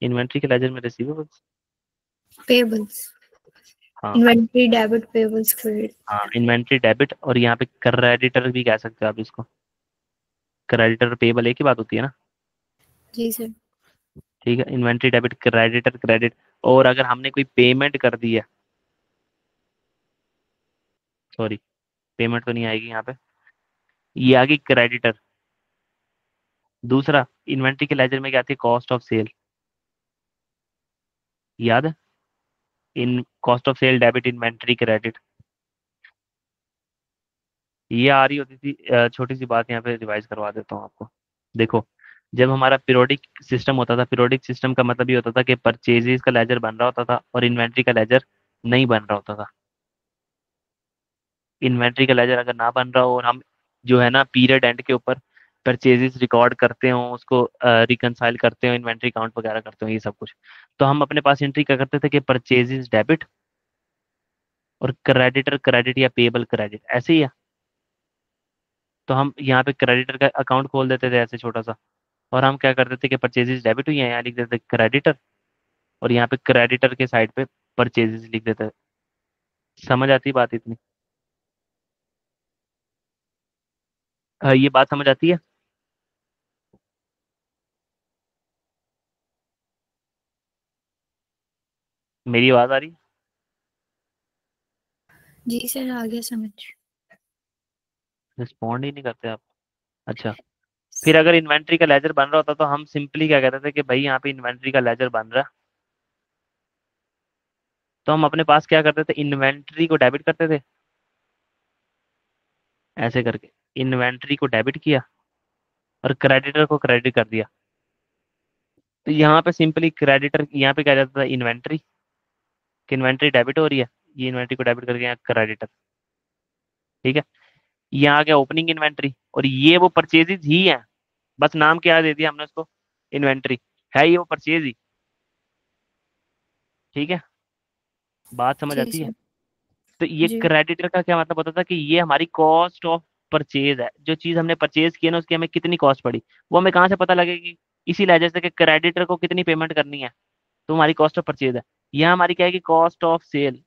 इन्वेंट्री के लेजर में रिसीवेबल्स। पेबल्स। हाँ। Inventory debit, payables credit. हाँ, इन्वेंट्री डेबिट, और यहाँ पे क्रेडिटर भी कह सकते हो आप इसको, क्रेडिटर पेबल एक ही बात होती है ना। जी सर। ठीक है, इन्वेंट्री डेबिट, क्रेडिटर क्रेडिट। और अगर हमने कोई पेमेंट कर दी है, सॉरी, पेमेंट तो नहीं आएगी यहाँ पे, ये आ गई क्रेडिटर। दूसरा, इन्वेंट्री के लेजर में क्या आती है, कॉस्ट ऑफ सेल, याद है, इन cost of sale debit, inventory credit. ये आ रही होती थी। छोटी सी बात यहाँ पे रिवाइज करवा देता हूँ आपको। देखो, जब हमारा पीरियोडिक सिस्टम होता था, पीरियोडिक सिस्टम का मतलब ये होता था कि परचेजेस का लेजर बन रहा होता था और इन्वेंट्री का लेजर नहीं बन रहा होता था। इन्वेंट्री का लेजर अगर ना बन रहा हो और हम जो है ना पीरियड एंड के ऊपर परचेजेस रिकॉर्ड करते हो, उसको रिकंसाइल करते हो, इन्वेंट्री काउंट वगैरह करते हो, ये सब कुछ, तो हम अपने पास एंट्री क्या करते थे कि परचेजेस डेबिट और क्रेडिटर क्रेडिट या पेबल क्रेडिट, ऐसे ही है। तो हम यहाँ पे क्रेडिटर का अकाउंट खोल देते थे ऐसे छोटा सा, और हम क्या करते थे कि परचेजेस डेबिट हुई है, यहाँ लिख देते क्रेडिटर, और यहाँ पे क्रेडिटर के साइड पे परचेजेस लिख देते। समझ आती है बात इतनी? ये बात समझ आती है? मेरी आवाज आ रही जी सर, आ गया समझ। है? रिस्पॉन्ड ही नहीं करते आप। अच्छा, फिर अगर इन्वेंट्री का लेजर बन रहा होता तो हम सिंपली क्या कहते थे कि भाई यहाँ पे इन्वेंट्री का लेजर बन रहा है, तो हम अपने पास क्या करते थे, इन्वेंट्री को डेबिट करते थे, ऐसे करके इन्वेंट्री को डेबिट किया और क्रेडिटर को क्रेडिट कर दिया। तो यहाँ पे सिंपली क्रेडिटर, यहाँ पे क्या जाता था इन्वेंट्री, कि इन्वेंट्री डेबिट हो रही है, ये इन्वेंट्री को डेबिट करके यहाँ क्रेडिटर। ठीक है, यहाँ आ गया ओपनिंग इन्वेंट्री, और ये वो परचेजेज ही है, बस नाम क्या दे दिया हमने उसको, इन्वेंट्री, है ये वो परचेज ही। ठीक है, बात समझ जी आती है? सर। तो ये जी। क्रेडिटर का क्या मतलब होता था कि ये हमारी कॉस्ट ऑफ परचेज है, जो चीज हमने परचेज की है ना उसकी हमें कितनी कॉस्ट पड़ी, वो हमें कहाँ से पता लगेगी, इसी लेजर से कि क्रेडिटर को कितनी पेमेंट करनी है, तो हमारी कॉस्ट ऑफ परचेज है। यहाँ हमारी क्या है कि कॉस्ट ऑफ सेल,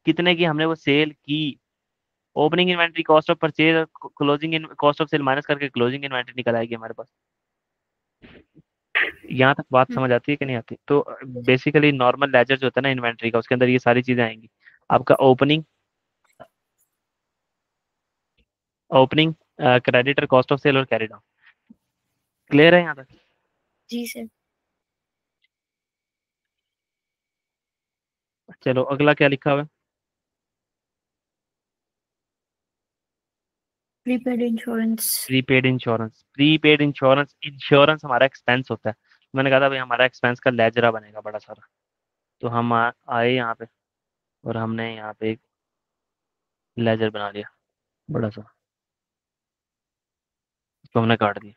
कितने की हमने वो सेल की। Opening inventory cost of purchase, closing इन कॉस्ट ऑफ सेल माइनस करके क्लोजिंग इन्वेंट्री निकल आएगी हमारे पास। यहाँ तक बात हम्म, समझ आती है कि नहीं आती? तो बेसिकली नॉर्मल लेजर जो होता है ना इन्वेंट्री का, उसके अंदर ये सारी चीजें आएंगी। आपका opening, opening, creditor, cost of sale और कैरी डाउन। क्लियर है यहाँ तक? जी सर। चलो अगला क्या लिखा हुआ है? Prepaid insurance. Prepaid insurance. Prepaid insurance, insurance हमारा एक्सपेंस होता है। मैंने कहा था भाई हमारा एक्सपेंस का लेजरा बनेगा बड़ा सारा। तो हम आए यहाँ पे और हमने यहाँ पे एक लेजर बना लिया बड़ा सा, तो हमने काट दिया।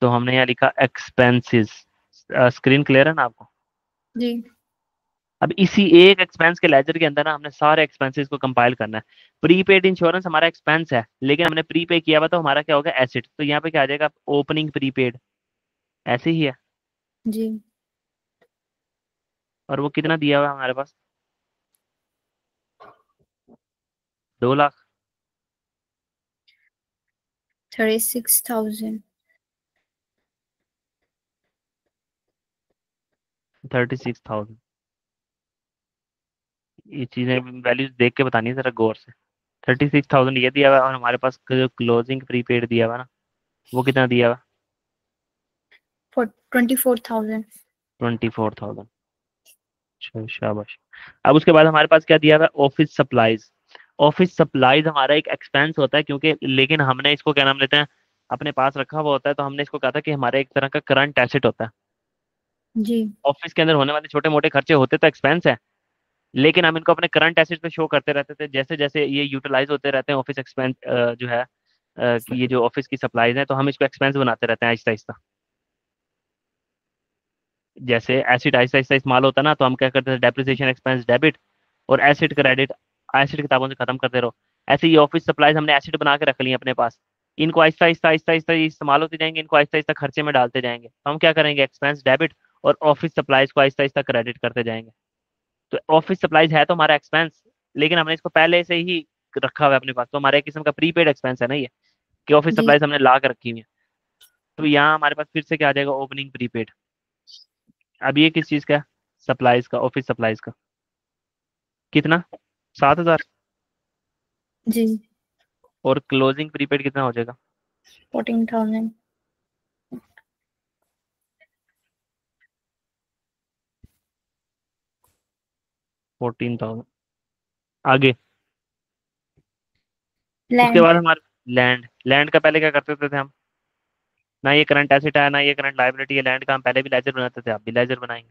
तो हमने यहाँ लिखा एक्सपेंसेस। स्क्रीन क्लियर है ना आपको? जी। अब इसी एक एक्सपेंस के लेजर के अंदर ना हमने सारे एक्सपेंसेस को कंपाइल करना है। प्रीपेड इंश्योरेंस हमारा एक्सपेंस है, लेकिन हमने प्रीपे किया हुआ, तो हमारा क्या होगा, एसेट। तो यहाँ पे क्या आ जाएगा, ओपनिंग प्रीपेड, ऐसे ही है। जी। और वो कितना दिया हुआ है हमारे पास, 2 लाख। 36,000। 36,000। ये चीजें वैल्यूज देख के बतानी है जरा गौर से। 36,000 ये दिया हुआ है, और हमारे पास जो क्लोजिंग प्रीपेड दिया हुआ है ना, वो कितना दिया हुआ? फॉर 24,000। 24,000। शाबाश। अब उसके बाद हमारे पास क्या दिया हुआ है, ऑफिस सप्लाईज। ऑफिस सप्लाईज हमारा एक एक्सपेंस होता है, क्योंकि लेकिन हमने इसको क्या नाम लेते हैं, अपने पास रखा हुआ होता है, तो हमने इसको कहा था कि हमारा एक तरह का करंट एसेट होता है। जी। ऑफिस के अंदर होने वाले छोटे मोटे खर्चे होते तो एक्सपेंस है, लेकिन हम इनको अपने करंट एसेट पे शो करते रहते थे, जैसे जैसे ये यूटिलाइज होते रहते हैं ऑफिस एक्सपेंस जो है, कि ये जो ऑफिस की सप्लाईज हैं, तो हम इसको एक्सपेंस बनाते रहते हैं आहिस्ता आहिस्ता। जैसे एसिड आहिस्ता आहिस्ता इस्तेमाल होता है ना, तो हम क्या करते थे, डेप्रिसिएशन एक्सपेंस डेबिट और एसिड क्रेडिट, एसिड किताबों से खत्म करते रहो। ऐसे ही ऑफिस सप्लाईज हमने एसिड बना के रख ली अपने पास, इनको आहिस्ता आहिस्ता आहिस्ता आहिस्ता ये इस्तेमाल होते जाएंगे, इनको आहिस्ता आहिस्ता खर्चे में डालते जाएंगे, तो हम क्या करेंगे, एक्सपेंस डेबिट और ऑफिस सप्लाईज को आहिस्ता आहिस्ता क्रेडिट करते जाएंगे। तो ऑफिस सप्लाईज है तो हमारा एक्सपेंस, लेकिन हमने इसको पहले से ही रखा हुआ है अपने पास, तो हमारे एक किस्म का प्रीपेड एक्सपेंस है ना ये, कि ऑफिस जी। सप्लाईज हमने ला कर रखी हुई है। तो यहाँ हमारे पास फिर से क्या आ जाएगा, ओपनिंग प्रीपेड। अब ये किस चीज का है, सप्लाईज का, ऑफिस सप्लाईज का। कितना, 7,000। जी। और क्लोजिंग प्रीपेड कितना हो जाएगा? 14,000। 14,000। आगे उसके लैंड। बाद हमारे लैंड, लैंड का पहले क्या करते थे हम? ना ये करंट एसेट है ना ये करंट लायबिलिटी है, लैंड का हम पहले भी लेजर बनाते थे, आप भी लेजर बनाएंगे।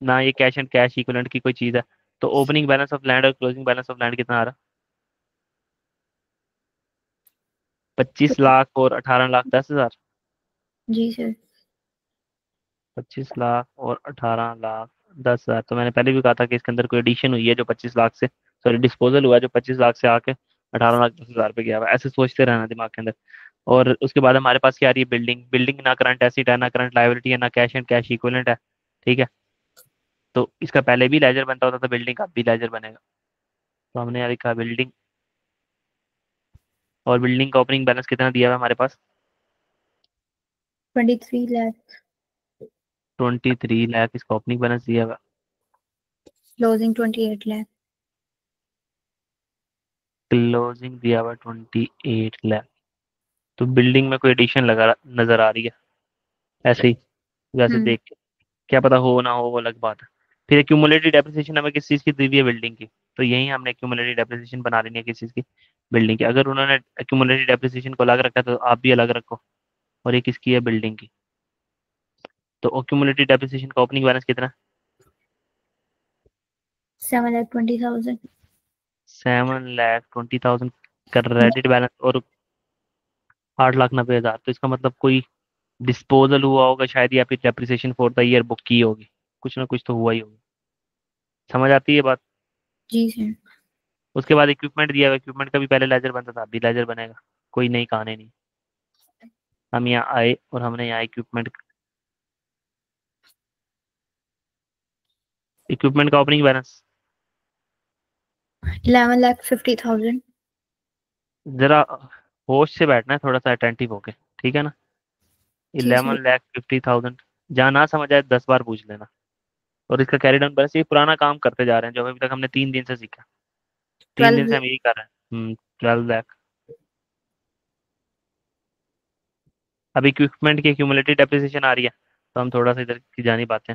ना ये कैश एंड कैश इक्विवेलेंट की कोई चीज़ है। तो ओपनिंग बैलेंस ऑफ लैंड और क्लोजिंग बैलेंस ऑफ लैंड कितना आ रहा? 25 लाख और 18 लाख 10 हजार। जी सर। 25 लाख और 18 लाख 10 हजार। तो मैंने पहले भी कहा था कि इसके अंदर कोई एडिशन हुई है जो 25 लाख से, सॉरी डिस्पोजल हुआ है जो 25 लाख से आके 18 लाख 10 हजार पे गया हुआ है। ऐसे सोचते रहना दिमाग के अंदर। और उसके बाद हमारे पास क्या आ रही है? बिल्डिंग। बिल्डिंग ना करंट एसिड है ना करंट लायबिलिटी है ना कैश एंड कैश इक्विवेलेंट है। ठीक है। तो इसका पहले भी लेजर बनता होता था बिल्डिंग का, अब भी लेजर बनेगा। तो हमने यहाँ लिखा बिल्डिंग। और बिल्डिंग का ओपनिंग बैलेंस कितना दिया हुआ है हमारे पास? 23 लाख। 23 लाख इसका ओपनिंग बैलेंस दिया हुआ। क्लोजिंग 28 लाख। क्लोजिंग दिया हुआ 28 लाख। तो बिल्डिंग में कोई एडिशन लगा नजर आ रही है ऐसे ही, वैसे हम्म। देख के। क्या पता हो ना हो, वो अलग बात है। फिर एक्यूमुलेटेड डेप्रिसिएशन हमें किस चीज़ की दी हुई है? बिल्डिंग की। तो यही हमने एक्यूमुलेटेड डेप्रिसिएशन बना लेनी है किस चीज़ की? बिल्डिंग की। अगर उन्होंने एक्यूमुलेटेड डेप्रिसिएशन को अलग रखा है, तो आप भी अलग रखो। और ये किसकी है? बिल्डिंग की। तो एक्यूमुलेटेड डेप्रिसिएशन का ओपनिंग बैलेंस कितना? 7,20,000। 7,20,000 क्रेडिट बैलेंस और 8,90,000। तो इसका मतलब कोई डिस्पोजल हुआ होगा शायद, या फिर depreciation for the year book की होगी। कुछ ना कुछ तो हुआ ही होगा। समझ आती है बात? जी सर। उसके बाद इक्विपमेंट दिया हुआ। इक्विपमेंट का भी पहले लेजर बनता था, अभी लेजर बनेगा। कोई नई कहानी नहीं। हम यहाँ आए और हमने यहाँ इक्विपमेंट, इक्विपमेंट का ओपनिंग बैलेंस। 11,50,000। जरा होश से बैठना है, थोड़ा सा अटेंटिव होके। ठीक है ना? जी सर। 11,50,000। जहाँ ना समझ आए 10 बार पूछ लेना। और इसका कैरी डाउन बैलेंस, ये पुराना काम करते जा रहे हैं जो अभी तक हमने 3 दिन से सीखा। 3 दिन से 12 लाख। हम यही कर रहे हैं। 12 लाख। अब इक्विपमेंट की क्यूमुलेटिव डेप्रिसिएशन आ रही है, तो हम थोड़ा सा इधर की जानी बातें।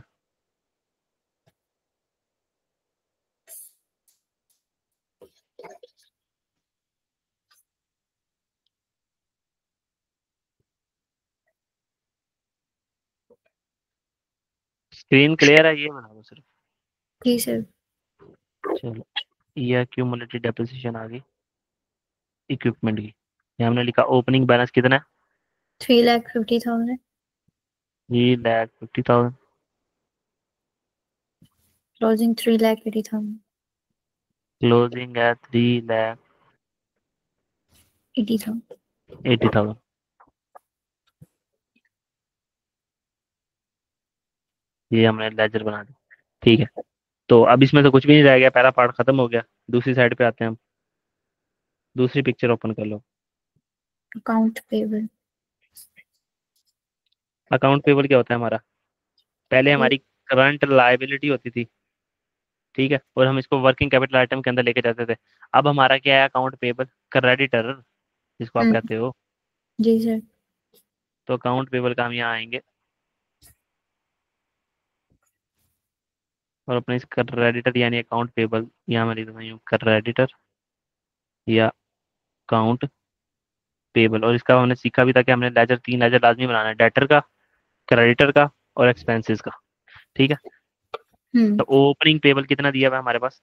स्क्रीन क्लियर है? ये बना दो सिर्फ। जी सर। चलो, ये क्यूमुलेटिव डेप्रिसिएशन आ गई इक्विपमेंट की। ये हमने लिखा ओपनिंग बैलेंस कितना है? 3,50,000। 3,50,000। क्लोजिंग 3,80,000। क्लोजिंग है 3,80,000। 80,000। ये हमने लेजर बना दी। ठीक है। तो अब इसमें से कुछ भी नहीं रह गया, पहला पार्ट खत्म हो गया। दूसरी साइड पे आते हैं हम। दूसरी पिक्चर ओपन कर लो। Account payable. अकाउंट पेबल क्या होता है हमारा? पहले हमारी करंट लायबिलिटी होती थी। ठीक है। और हम इसको वर्किंग कैपिटल आइटम के अंदर लेके जाते थे। अब हमारा क्या है? अकाउंट पेबल क्रेडिटर, जिसको आप हम्म। कहते हो। जी सर। तो अकाउंट पेबल का हम यहाँ आएंगे और अपने इस क्रेडिटर यानी अकाउंट पेबल, यहाँ मैं लिख देता हूँ क्रेडिटर या अकाउंट पेबल। और इसका हमने सीखा भी था कि हमने लेजर, 3 लेजर लाजमी बनाना है: डेटर का, क्रेडिटर का और एक्सपेंसेस का। ठीक है। हम्म। तो ओपनिंग पेबल कितना दिया हुआ है हमारे पास?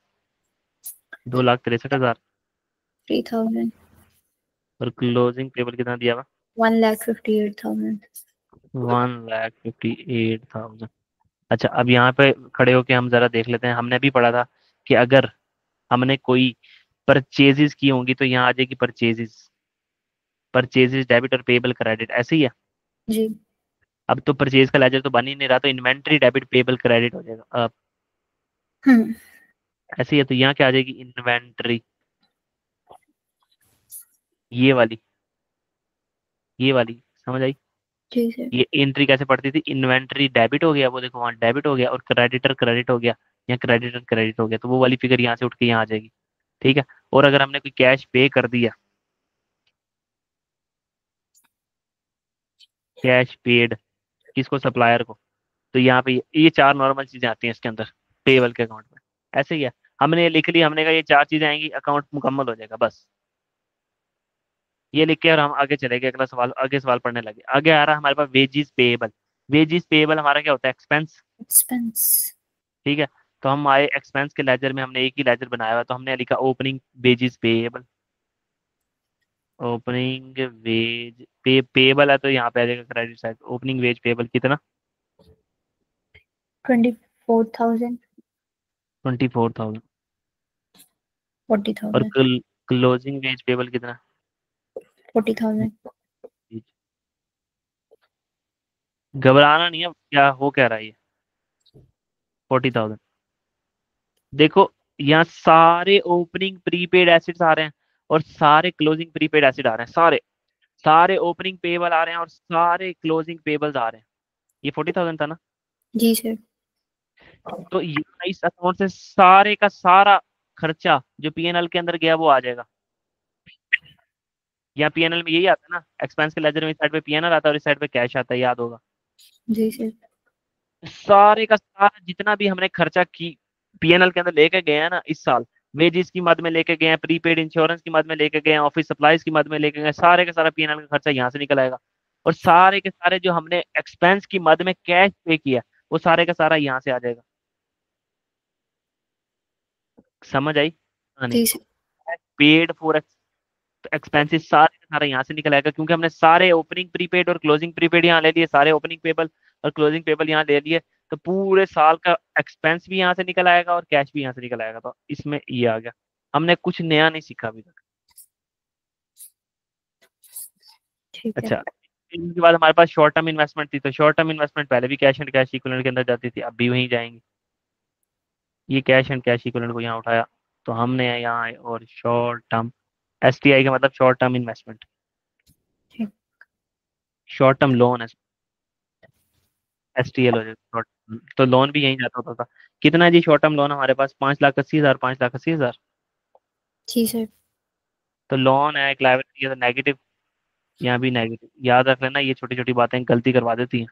2,63,000। 3,000। और क्लोजिंग पेबल कितना दिया हुआ? 1,58,000। 1,58,000। अच्छा, अब यहाँ पे खड़े होके हम जरा देख लेते हैं। हमने भी पढ़ा था कि अगर हमने कोई परचेजेस की होंगी तो यहाँ आ जाएगी परचेजेस। परचेजेस डेबिट और पेबल क्रेडिट, ऐसे ही है। जी। अब तो परचेज का लेजर तो बन ही नहीं रहा, तो इन्वेंट्री डेबिट पेबल क्रेडिट हो जाएगा। हम्म। ऐसे ही है। तो यहाँ क्या आ जाएगी? इन्वेंट्री। ये वाली, ये वाली समझ आई? जी सर। ये एंट्री कैसे पड़ती थी? इन्वेंट्री डेबिट हो गया, वो देखो वहाँ डेबिट हो गया, और क्रेडिटर क्रेडिट हो गया। यहाँ क्रेडिटर क्रेडिट हो गया, तो वो वाली फिगर यहाँ से उठ के यहाँ आ जाएगी। ठीक है। और अगर हमने कोई कैश पे कर दिया, कैश पेड किसको? सप्लायर को। तो यहाँ पे ये चार नॉर्मल चीजें आती हैं इसके अंदर पेबल के अकाउंट में। ऐसे ही है। हमने ये लिख ली, हमने कहा ये 4 चीजें आएंगी, अकाउंट मुकम्मल हो जाएगा बस। ये लिख के और हम आगे चले गए, अगला सवाल, आगे सवाल पढ़ने लगे। आगे आ रहा है हमारे पास वेजिस पेएबल। वेजिस पेएबल हमारा क्या होता है? एक्सपेंस। एक्सपेंस। ठीक है। तो हम आए एक्सपेंस के लेजर में, हमने एक ही लेजर बनाया हुआ, तो हमने लिखा opening wages payable. Opening wage payable है तो यहाँ पे आ जाएगा credit side. Opening wage payable कितना? 24,000। 24,000। और 40,000। क्लोजिंग वेज पेएबल कितना? 40,000। घबराना नहीं है, क्या हो क्या रहा है ये? 40,000। देखो, यहाँ सारे ओपनिंग प्रीपेड एसिड्स आ रहे हैं और सारे क्लोजिंग प्रीपेड एसिड आ रहे हैं, सारे। सारे ओपनिंग पेबल आ रहे हैं और सारे क्लोजिंग पेबल्स आ रहे हैं। ये 40,000 था ना? जी सर। तो ये इस अकाउंट से सारे का सारा खर्चा जो पीएनएल के अंदर गया वो आ जाएगा। यहाँ पीएनएल में यही आता है ना, एक्सपेंस के लेजर में इस साइड पे पीएनएल आता है और इस साइड पे कैश आता है, याद होगा। जी सर। सारे का सारा जितना भी हमने खर्चा की पीएनएल के अंदर लेके गए हैं ना इस साल, वेजिस की मद में लेके गए हैं, प्रीपेड इंश्योरेंस की मद में लेके गए हैं, ऑफिस सप्लाईज की मद में लेके गए, सारे का सारा पीएनएल का खर्चा यहाँ से निकल आएगा। और सारे के सारे जो हमने एक्सपेंस की मद में कैश पे किया, वो सारे का सारा यहाँ से आ जाएगा। समझ आई? हाँ, नहीं। जी सर। पेड फॉर एक्सपेंसेस सारे का सारा यहाँ से निकल आएगा, क्योंकि हमने सारे ओपनिंग प्रीपेड और क्लोजिंग प्रीपेड यहाँ ले लिए, सारे ओपनिंग पेबल और क्लोजिंग पेबल यहाँ ले लिए। तो पूरे साल का एक्सपेंस भी यहाँ से निकल आएगा और कैश भी यहाँ से निकल आएगा। तो इसमें ये आ गया। हमने कुछ नया नहीं सीखा अभी तक। ठीक है। अच्छा, इसके बाद हमारे पास शॉर्ट टर्म इन्वेस्टमेंट थी। तो शॉर्ट टर्म इन्वेस्टमेंट पहले भी कैश एंड कैश इक्विवेलेंट के अंदर जाती थी, अब भी वहीं जाएंगे। ये कैश एंड कैश इक्विवेलेंट को यहाँ उठाया, तो हमने यहाँ आए और शॉर्ट टर्म, एसटीआई का मतलब शॉर्ट टर्म इन्वेस्टमेंट, ठीक। शॉर्ट टर्म लोन है, एसटीएल हो जाएगा short- तो लोन भी यहीं जाता होता था। कितना है जी शॉर्ट टर्म लोन हमारे पास? 5,80,000, 5,80,000। जी सर। तो लोन है एक लायबिलिटी है, तो नेगेटिव, यहाँ भी नेगेटिव। याद रख लेना, ये छोटी छोटी बातें गलती करवा देती हैं।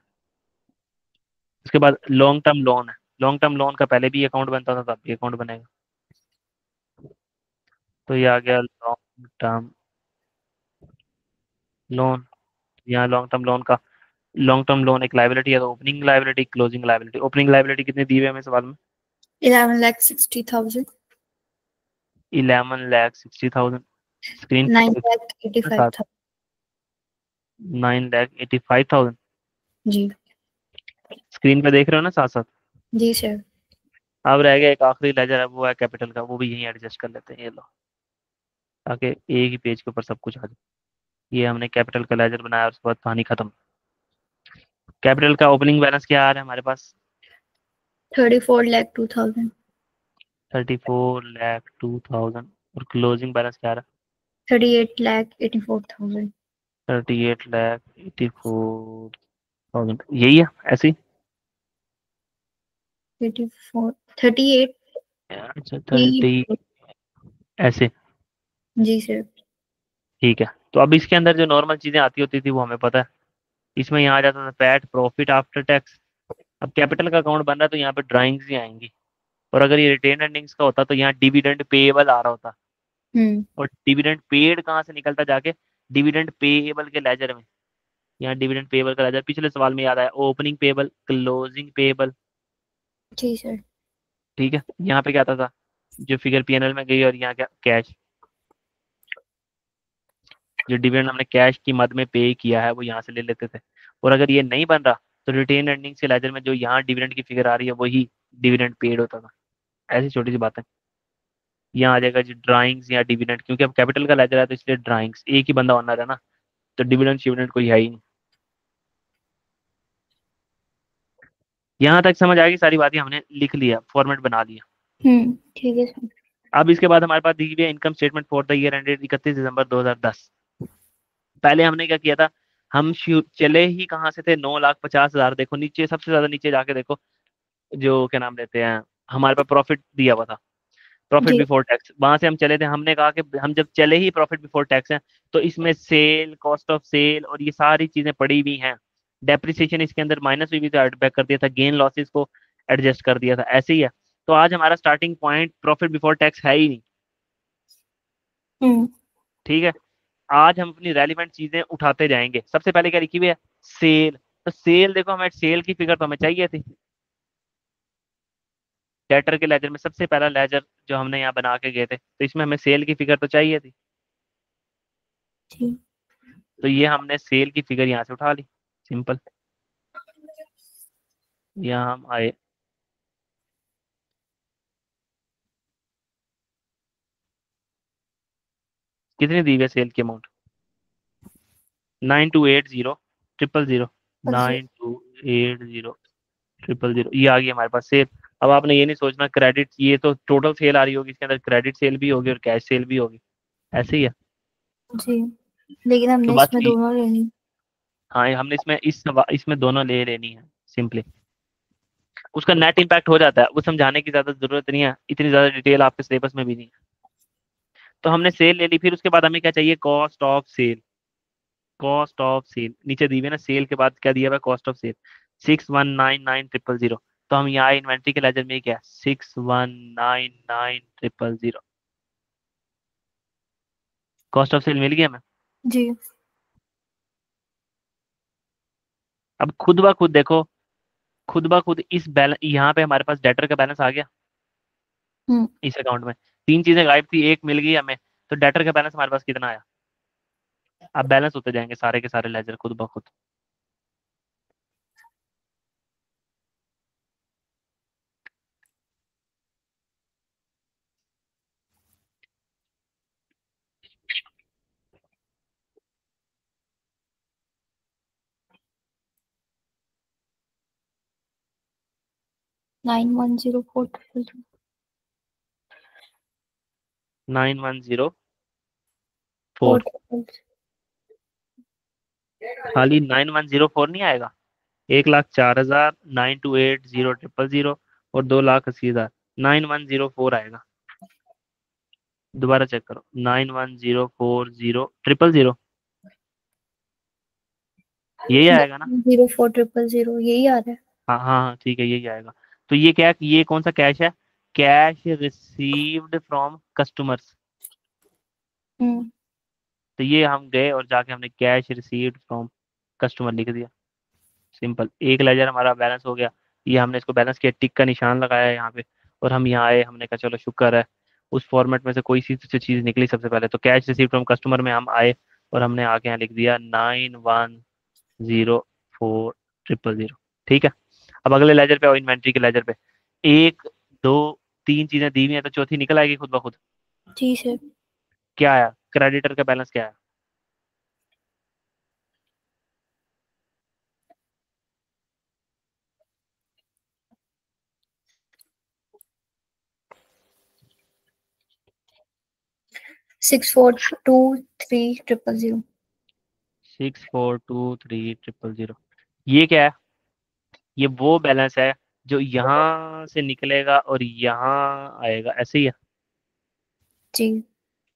उसके बाद लॉन्ग टर्म लोन है। लॉन्ग टर्म लोन का पहले भी अकाउंट बनता था, तब भी अकाउंट बनेगा। तो ये आ गया लॉन्ग टर्म लोन। यहाँ लॉन्ग टर्म लोन का, लॉन्ग टर्म लोन एक लायबिलिटी है, तो opening liability, closing liability. Opening liability कितनी दी हुई है हमें सवाल में? 11,60,000। 11,60,000। स्क्रीन पे साथ 9,85,000। 9,85,000। जी। स्क्रीन पे देख रहे हो ना साथ साथ? जी सर। अब रह गया एक आखिरी लेजर है, वो है कैपिटल का, वो भी यहीं एडजस्ट कर लेते हैं, ये लो, ताकि एक ही पेज के ऊपर सब कुछ आ जाए। ये हमने कैपिटल का लेजर बनाया और उसके बाद कहानी खत्म। कैपिटल का ओपनिंग बैलेंस क्या आ रहा है हमारे पास? 34,02,000। 34,02,000। और क्लोजिंग बैलेंस क्या आ रहा 38,84,000। है? 38,84,000। यही है ऐसे ही? 84, 38। अच्छा, 30 ऐसे। जी सर। ठीक है। तो अब इसके अंदर जो नॉर्मल चीजें आती होती थी वो हमें पता है। इसमें यहाँ आ जाता था पैट, प्रॉफिट आफ्टर टैक्स। अब कैपिटल का अकाउंट बन रहा है तो यहाँ पे ड्राइंग्स ही आएंगी। और अगर ये रिटेन अर्निंग्स का होता तो यहाँ डिविडेंड पेएबल आ रहा होता। हम्म। और डिविडेंड पेड कहाँ से निकलता जाके? डिविडेंड पेएबल के लेजर में। यहाँ डिविडेंड पेएबल का लेजर पिछले सवाल में याद आया, ओपनिंग पेएबल, क्लोजिंग पेएबल। जी सर। ठीक है। यहाँ पे क्या आता था? जो फिगर पीएनएल में गई, और यहाँ क्या? कैश। जो डिविडेंड हमने कैश की मद में पे किया है वो यहाँ से ले लेते थे। और अगर ये नहीं बन रहा तो रिटेन अर्निंग्स के लेजर में जो यहाँ डिविडेंड की फिगर आ रही है वही डिविडेंड पेड होता था। ऐसी छोटी सी बात है। यहाँ आ जाएगा जी ड्राइंग्स या डिविडेंड, क्योंकि अब कैपिटल का लेजर है तो इसलिए ड्राइंग्स, एक ही बंदा ओनर है ना, तो डिविडेंड शिविडेंड कोई है ही नहीं। यहाँ तक समझ आएगी सारी बातें, हमने लिख लिया, फॉर्मेट बना लिया। ठीक है सर। अब इसके बाद हमारे पास दी हुई है income statement for the year ended 31 दिसंबर 2010। पहले हमने क्या किया था? हम चले ही कहाँ से थे? 9,50,000। देखो नीचे, सबसे ज्यादा नीचे जाके देखो, जो क्या नाम लेते हैं, हमारे पास प्रॉफिट दिया हुआ था, प्रॉफिट जी। Before tax. वहां से हम चले थे, हमने कहा कि हम जब चले ही प्रॉफिट बिफोर टैक्स हैं, तो इसमें सेल, कॉस्ट ऑफ सेल और ये सारी चीजें पड़ी हुई हैं। डेप्रिसिएशन इसके अंदर माइनस हुई भी तो एड बैक कर दिया था, गेन लॉसेस को एडजस्ट कर दिया था, ऐसे ही है। तो आज हमारा starting point profit before tax है ही नहीं। हम्म। ठीक है, आज हम अपनी रेलिवेंट चीजें उठाते जाएंगे। सबसे पहले क्या लिखी हुई है, सेल। तो सेल देखो, हमें सेल की फिगर तो हमें चाहिए थी। डेटर के लेजर में सबसे पहला लेजर जो हमने यहाँ बना के गए थे, तो इसमें हमें सेल की फिगर तो चाहिए थी। ठीक। तो ये हमने सेल की फिगर यहाँ से उठा ली, सिंपल। यहाँ हम आए, कितनी दी हुई है सेल की अमाउंट, 9280,000 9280,000 ये आ गई हमारे पास सेल। अब आपने ये नहीं सोचना क्रेडिट, ये तो टोटल सेल आ रही होगी, इसके अंदर क्रेडिट सेल भी होगी और कैश सेल भी होगी, ऐसे ही है। जी, लेकिन तो हमने बस इसमें दोनों लेनी। हाँ, हमने इसमें इसमें दोनों ले लेनी है सिंपली। उसका नेट इम्पैक्ट हो जाता है, वो समझाने की ज्यादा जरूरत नहीं है, इतनी ज्यादा डिटेल आपके सिलेबस में भी नहीं है। तो हमने सेल ले ली, फिर उसके बाद हमें क्या चाहिए, cost of sale. Cost of sale नीचे दी हुई है ना, सेल के बाद क्या दिया हुआ है, कॉस्ट ऑफ सेल, 6199000। तो हम यहाँ इन्वेंट्री के लेजर में क्या है, 6199000 कॉस्ट ऑफ सेल मिल गया हमें। जी। अब खुद ब खुद देखो, खुद ब खुद इस बैलेंस, यहाँ पे हमारे पास डेटर का बैलेंस आ गया हम्म। इस अकाउंट में। तीन चीजें गायब थी, एक मिल गई हमें, तो डेटर का बैलेंस हमारे पास कितना आया। अब बैलेंस होते जाएंगे सारे के सारे लेजर खुद ब खुद। 9104 9104, 4 खाली 9104 नहीं आएगा, 1,04,928,000 और 2,80,000, 9104 आएगा। दोबारा चेक करो, 9104,000,000, यही आएगा ना। 04 000 यही आ रहा है। हाँ हाँ हाँ, ठीक है, यही आएगा। तो ये क्या, ये कौन सा कैश है, कैश रिसीव्ड फ्रॉम कस्टमर्स। हम्म। तो ये हम गए और जाके हमने कैश रिसीव्ड फ्रॉम कस्टमर लिख दिया, सिंपल। एक लेजर हमारा बैलेंस हो गया, ये हमने इसको बैलेंस किया, टिक का निशान लगाया है यहाँ पे। और हम यहाँ आए, हमने कहा चलो शुक्र है, उस फॉर्मेट में से कोई सी तो चीज़ निकली सबसे पहले। तो कैश रिसीव फ्रॉम कस्टमर में हम आए और हमने आके यहाँ लिख दिया 9104,000। ठीक है, अब अगले लेजर पे आओ, इन्वेंट्री के लेजर पे। एक, दो, तीन चीजें दी हुई हैं, तो चौथी निकल आएगी खुद ब खुद। जी सर। क्या आया, क्रेडिटर का बैलेंस क्या है। 642300। 642300, ये क्या है, ये वो बैलेंस है जो यहाँ से निकलेगा और यहाँ आएगा, ऐसे ही है। जी।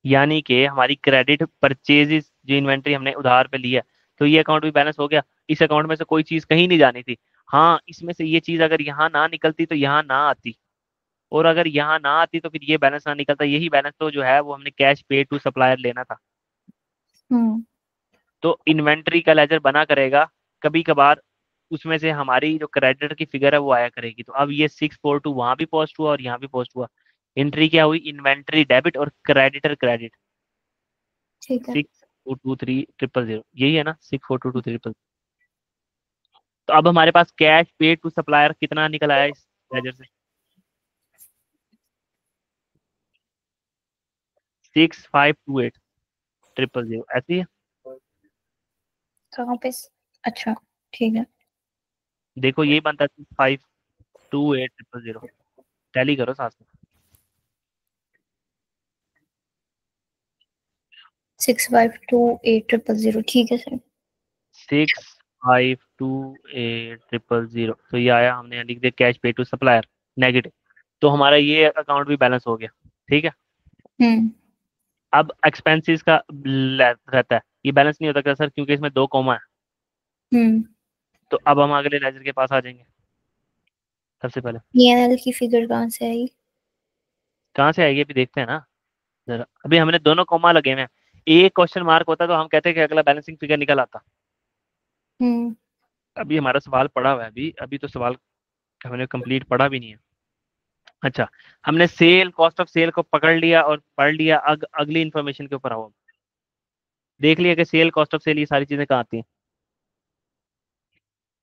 यानी कि हमारी क्रेडिट परचेजेस जो इन्वेंट्री हमने उधार पे ली है, तो ये अकाउंट भी बैलेंस हो गया। इस अकाउंट में से कोई चीज कहीं नहीं जानी थी। हाँ, इसमें से ये चीज अगर यहाँ ना निकलती तो यहाँ ना आती, और अगर यहाँ ना आती तो फिर ये बैलेंस ना निकलता। यही बैलेंस तो जो है वो हमने कैश पे टू सप्लायर लेना था। हम्म। तो इन्वेंट्री का लेजर बना करेगा कभी कभार, उसमें से हमारी जो क्रेडिटर की फिगर है वो आया करेगी। तो अब ये 642 वहां भी पोस्ट हुआ और यहाँ भी पोस्ट हुआ। एंट्री क्या हुई, इन्वेंट्री डेबिट और क्रेडिटर क्रेडिट। ठीक है। 6423000, यही है ना, 6422300। तो अब हमारे पास कैश पे टू सप्लायर कितना निकल आया इस लेजर से, 6528000, ऐसी है। कहाँ पे अच्छा, ठीक है। देखो यही बनता है 6528000, टैली करो साथ में। 652800, ठीक है सर। 6528000, तो ये आया, हमने यहाँ लिख दिया कैश पे टू सप्लायर नेगेटिव। तो हमारा ये अकाउंट भी बैलेंस हो गया। ठीक है, हम्म। अब एक्सपेंसेस का रहता है, ये बैलेंस नहीं होता क्या सर, क्योंकि इसमें दो कॉमा है। हम्म। तो अब हम अगले लेजर के पास आ जाएंगे। सबसे पहले P&L की फिगर कहाँ से आई? कहाँ से आएगी अभी देखते हैं ना जरा। अभी हमने दोनों कॉमा लगे हुए हैं। एक क्वेश्चन मार्क होता तो हम कहते कि अगला बैलेंसिंग फिगर निकल आता। हम्म। अभी हमारा सवाल पड़ा हुआ है, अभी अभी तो सवाल हमने कंप्लीट पढ़ा भी नहीं है। अच्छा, हमने सेल कॉस्ट ऑफ सेल को पकड़ लिया और पढ़ लिया। अगली इंफॉर्मेशन के ऊपर आओ। देख लिया कि सेल कॉस्ट ऑफ सेल ये सारी चीजें कहाँ आती हैं।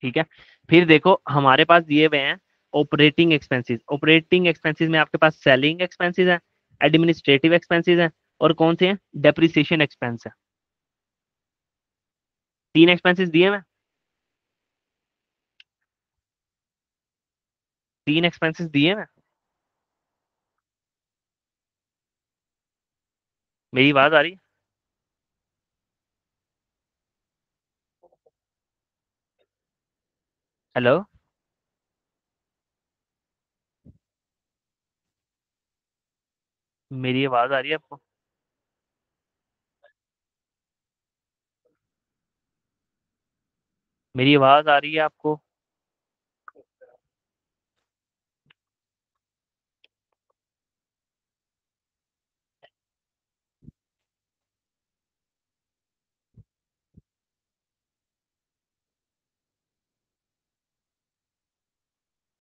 ठीक है, फिर देखो हमारे पास दिए हुए हैं ऑपरेटिंग एक्सपेंसेस। ऑपरेटिंग एक्सपेंसेस में आपके पास सेलिंग एक्सपेंसेस है, एडमिनिस्ट्रेटिव एक्सपेंसेस है, और कौन से हैं, डेप्रिसिएशन एक्सपेंस है। तीन एक्सपेंसेस दिए हुए हैं। तीन एक्सपेंसेस दिए हुए हैं। मेरी आवाज आ रही है? हेलो? मेरी आवाज आ रही है आपको? मेरी आवाज आ रही है आपको?